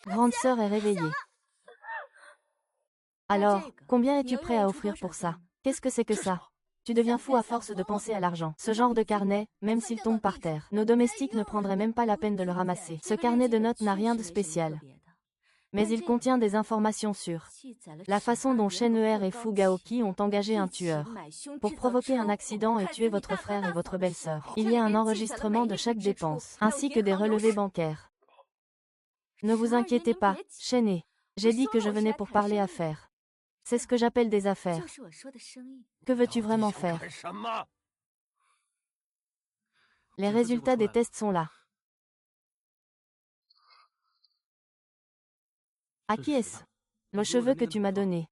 Grande sœur est réveillée. Alors, combien es-tu prêt à offrir pour ça? Qu'est-ce que c'est que ça? Tu deviens fou à force de penser à l'argent. Ce genre de carnet, même s'il tombe par terre, nos domestiques ne prendraient même pas la peine de le ramasser. Ce carnet de notes n'a rien de spécial. Mais il contient des informations sur la façon dont Shen Er et Fu Gaoqi ont engagé un tueur pour provoquer un accident et tuer votre frère et votre belle-sœur. Il y a un enregistrement de chaque dépense, ainsi que des relevés bancaires. Ne vous inquiétez pas, Shen E. J'ai dit que je venais pour parler affaires. C'est ce que j'appelle des affaires. Que veux-tu vraiment faire? Les résultats des tests sont là. À qui est-ce? Le cheveu que tu m'as donné.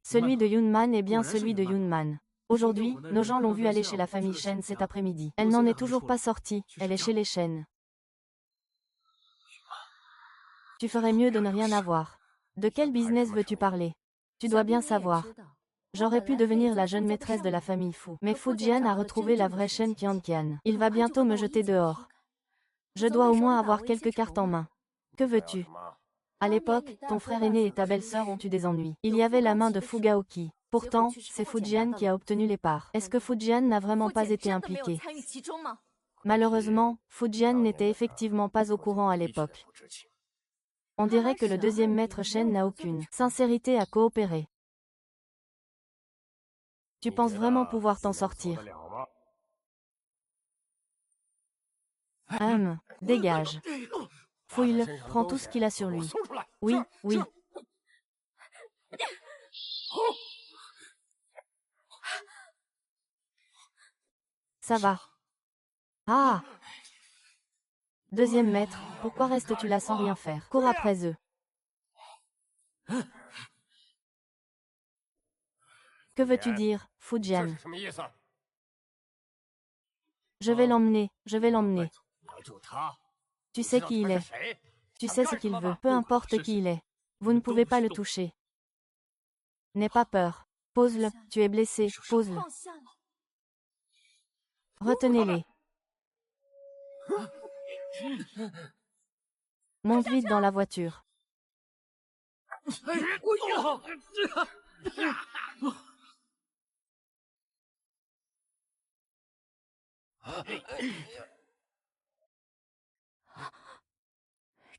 Celui de Yunman est bien celui de Yunman. Aujourd'hui, nos gens l'ont vu aller chez la famille Shen cet après-midi. Elle n'en est toujours pas sortie, elle est chez les Shen. Tu ferais mieux de ne rien avoir. De quel business veux-tu parler? Tu dois bien savoir. J'aurais pu devenir la jeune maîtresse de la famille Fu. Mais Fu Jian a retrouvé la vraie Shen Qianqian. Il va bientôt me jeter dehors. Je dois au moins avoir quelques cartes en main. Que veux-tu? À l'époque, ton frère aîné et ta belle-sœur ont eu des ennuis. Il y avait la main de Fu Gaoqi. Pourtant, c'est Fu Jian qui a obtenu les parts. Est-ce que Fu Jian n'a vraiment pas été impliqué? Malheureusement, Fu Jian n'était effectivement pas au courant à l'époque. On dirait que le deuxième maître Shen n'a aucune sincérité à coopérer. Tu penses vraiment pouvoir t'en sortir? Dégage. Fouille-le, prends tout ce qu'il a sur lui. Oui, oui. Ça va. Ah! Deuxième maître, pourquoi restes-tu là sans rien faire? Cours après eux. Que veux-tu dire, Fujian? Je vais l'emmener, je vais l'emmener. Tu sais qui il est. Tu sais ce qu'il veut, peu importe qui il est. Vous ne pouvez pas le toucher. N'aie pas peur. Pose-le, tu es blessé, pose-le. Retenez-les. Monte vite dans la voiture.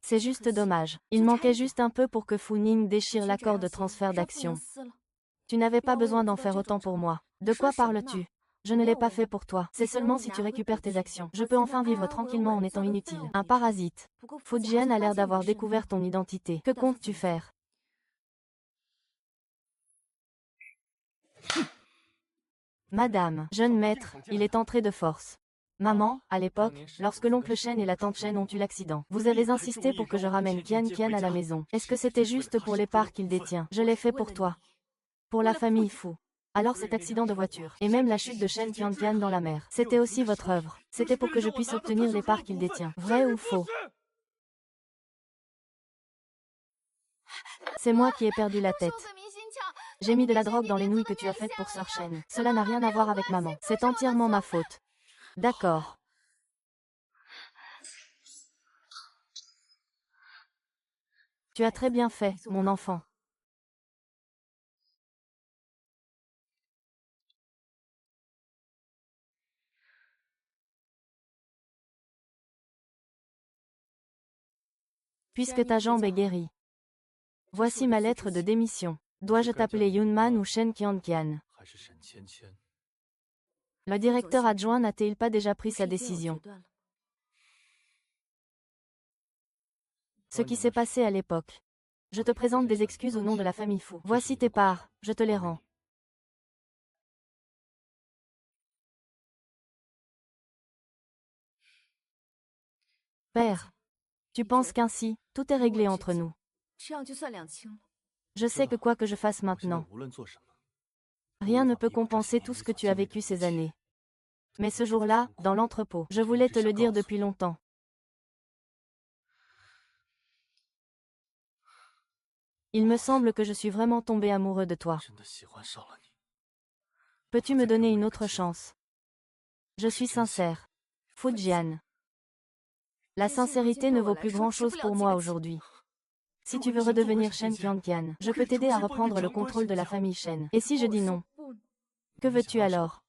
C'est juste dommage. Il manquait juste un peu pour que Fu Ning déchire l'accord de transfert d'action. Tu n'avais pas besoin d'en faire autant pour moi. De quoi parles-tu? Je ne l'ai pas fait pour toi. C'est seulement si tu récupères tes actions. Je peux enfin vivre tranquillement en étant inutile. Un parasite. Fujian a l'air d'avoir découvert ton identité. Que comptes-tu faire? Madame, jeune maître, il est entré de force. Maman, à l'époque, lorsque l'oncle Shen et la tante Shen ont eu l'accident, vous avez insisté pour que je ramène Qian Qian à la maison. Est-ce que c'était juste pour les parts qu'il détient? Je l'ai fait pour toi. Pour la famille Fu. Alors cet accident de voiture, et même la chute de Shen Qianqian dans la mer, c'était aussi votre œuvre. C'était pour que je puisse obtenir les parts qu'il détient. Vrai ou faux? C'est moi qui ai perdu la tête. J'ai mis de la drogue dans les nouilles que tu as faites pour Sœur Shen. Cela n'a rien à voir avec maman. C'est entièrement ma faute. D'accord. Tu as très bien fait, mon enfant. Puisque ta jambe est guérie. Voici ma lettre de démission. Dois-je t'appeler Yunman ou Shen Qianqian? Le directeur adjoint n'a-t-il pas déjà pris sa décision? Ce qui s'est passé à l'époque. Je te présente des excuses au nom de la famille Fu. Voici tes parts, je te les rends. Père, tu penses qu'ainsi, tout est réglé entre nous. Je sais que quoi que je fasse maintenant, rien ne peut compenser tout ce que tu as vécu ces années. Mais ce jour-là, dans l'entrepôt, je voulais te le dire depuis longtemps. Il me semble que je suis vraiment tombé amoureux de toi. Peux-tu me donner une autre chance? Je suis sincère. Fujian. La sincérité ne vaut plus grand-chose pour moi aujourd'hui. Si tu veux redevenir Shen Qianqian, je peux t'aider à reprendre le contrôle de la famille Shen. Et si je dis non? Que veux-tu alors?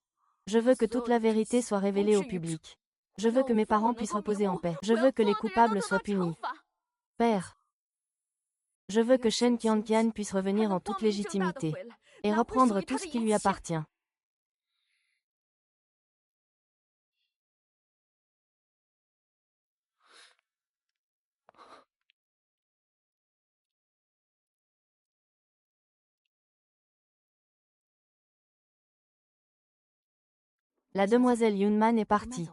Je veux que toute la vérité soit révélée au public. Je veux que mes parents puissent reposer en paix. Je veux que les coupables soient punis. Père, je veux que Shen Qianqian puisse revenir en toute légitimité et reprendre tout ce qui lui appartient. La demoiselle Yunman est partie.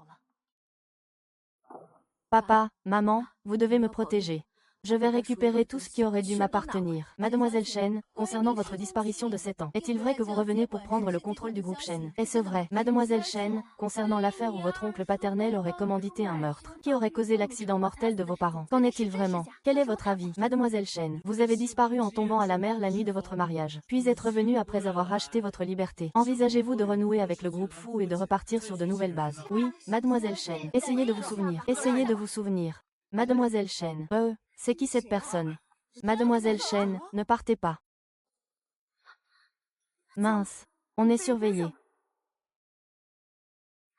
Papa, maman, vous devez me protéger. Je vais récupérer tout ce qui aurait dû m'appartenir. Mademoiselle Shen, concernant votre disparition de 7 ans, est-il vrai que vous revenez pour prendre le contrôle du groupe Shen? Est-ce vrai? Mademoiselle Shen, concernant l'affaire où votre oncle paternel aurait commandité un meurtre, qui aurait causé l'accident mortel de vos parents? Qu'en est-il vraiment? Quel est votre avis? Mademoiselle Shen, vous avez disparu en tombant à la mer la nuit de votre mariage, puis êtes revenue après avoir racheté votre liberté. Envisagez-vous de renouer avec le groupe Fu et de repartir sur de nouvelles bases? Oui, Mademoiselle Shen. Essayez de vous souvenir. Essayez de vous souvenir. Mademoiselle Shen. C'est qui cette personne? Mademoiselle Shen, ne partez pas. Mince. On est surveillé.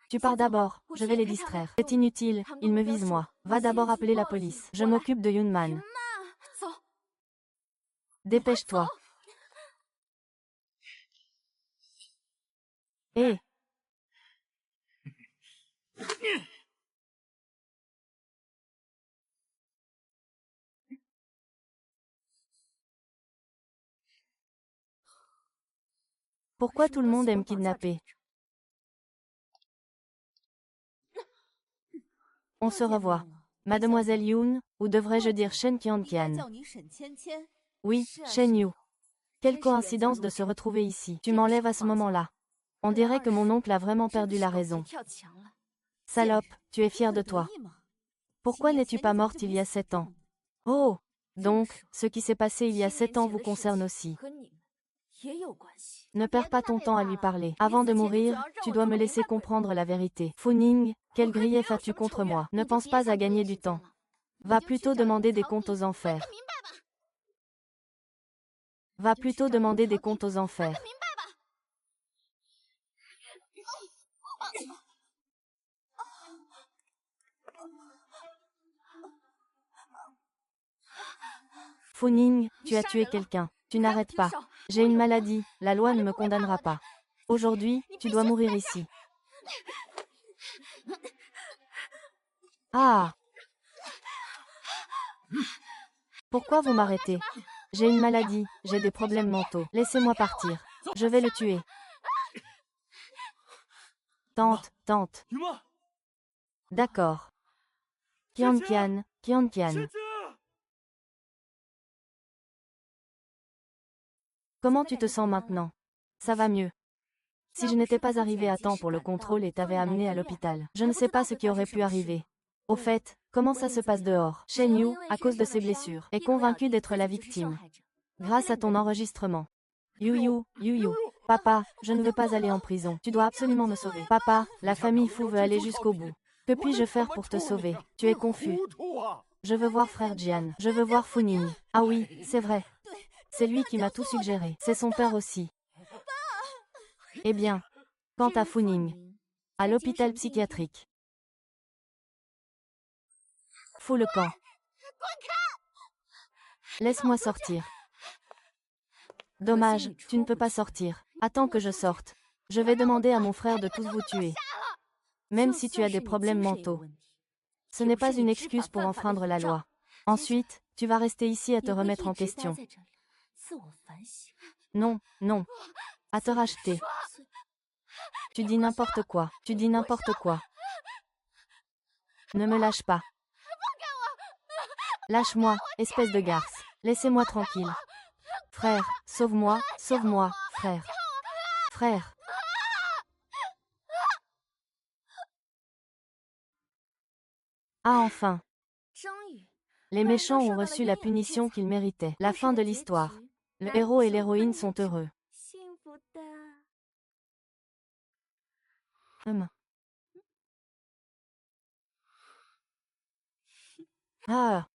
Tu pars d'abord, je vais les distraire. C'est inutile, ils me visent moi. Va d'abord appeler la police. Je m'occupe de Yunman. Dépêche-toi. Hé. Pourquoi tout le monde aime kidnapper? On se revoit. Mademoiselle Yoon, ou devrais-je dire Shen Qianqian? Oui, Shen Yu. Quelle coïncidence de se retrouver ici. Tu m'enlèves à ce moment-là. On dirait que mon oncle a vraiment perdu la raison. Salope, tu es fière de toi. Pourquoi n'es-tu pas morte il y a 7 ans? Oh! Donc, ce qui s'est passé il y a 7 ans vous concerne aussi. Ne perds pas ton temps à lui parler. Avant de mourir, tu dois me laisser comprendre la vérité. Fu Ning, quel grief as-tu contre moi? Ne pense pas à gagner du temps. Va plutôt demander des comptes aux enfers. Va plutôt demander des comptes aux enfers. Fu Ning, tu as tué quelqu'un. Tu n'arrêtes pas. J'ai une maladie, la loi ne me condamnera pas. Aujourd'hui, tu dois mourir ici. Ah! Pourquoi vous m'arrêtez? J'ai une maladie, j'ai des problèmes mentaux. Laissez-moi partir. Je vais le tuer. Tante, tante. D'accord. Qianqian, Qianqian. Comment tu te sens maintenant? Ça va mieux. Si je n'étais pas arrivé à temps pour le contrôle et t'avais amené à l'hôpital, je ne sais pas ce qui aurait pu arriver. Au fait, comment ça se passe dehors? Shen Yu, à cause de ses blessures, est convaincu d'être la victime. Grâce à ton enregistrement. Yu. Papa, je ne veux pas aller en prison. Tu dois absolument me sauver. Papa, la famille Fu veut aller jusqu'au bout. Que puis-je faire pour te sauver? Tu es confus. Je veux voir frère Jian. Je veux voir Fu Ning. Ah oui, c'est vrai. C'est lui qui m'a tout suggéré. C'est son père aussi. Eh bien, quant à Fu Ning, à l'hôpital psychiatrique. Fous le camp. Laisse-moi sortir. Dommage, tu ne peux pas sortir. Attends que je sorte. Je vais demander à mon frère de tous vous tuer. Même si tu as des problèmes mentaux. Ce n'est pas une excuse pour enfreindre la loi. Ensuite, tu vas rester ici à te remettre en question. Non, non. À te racheter. Tu dis n'importe quoi. Tu dis n'importe quoi. Ne me lâche pas. Lâche-moi, espèce de garce. Laissez-moi tranquille. Frère, sauve-moi, frère. Frère. Ah enfin. Les méchants ont reçu la punition qu'ils méritaient. La fin de l'histoire. Le héros et l'héroïne sont heureux. Ah.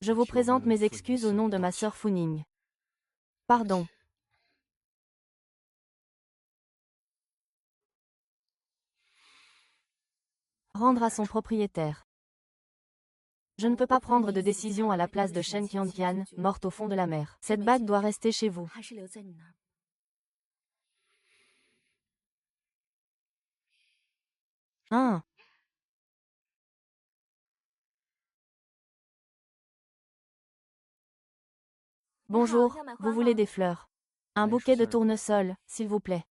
Je vous présente mes excuses au nom de ma sœur Fu Ning. Pardon. Rendre à son propriétaire. Je ne peux pas prendre de décision à la place de Shen Qianqian, morte au fond de la mer. Cette bague doit rester chez vous. Hein? Bonjour, vous voulez des fleurs? Un bouquet de tournesol, s'il vous plaît.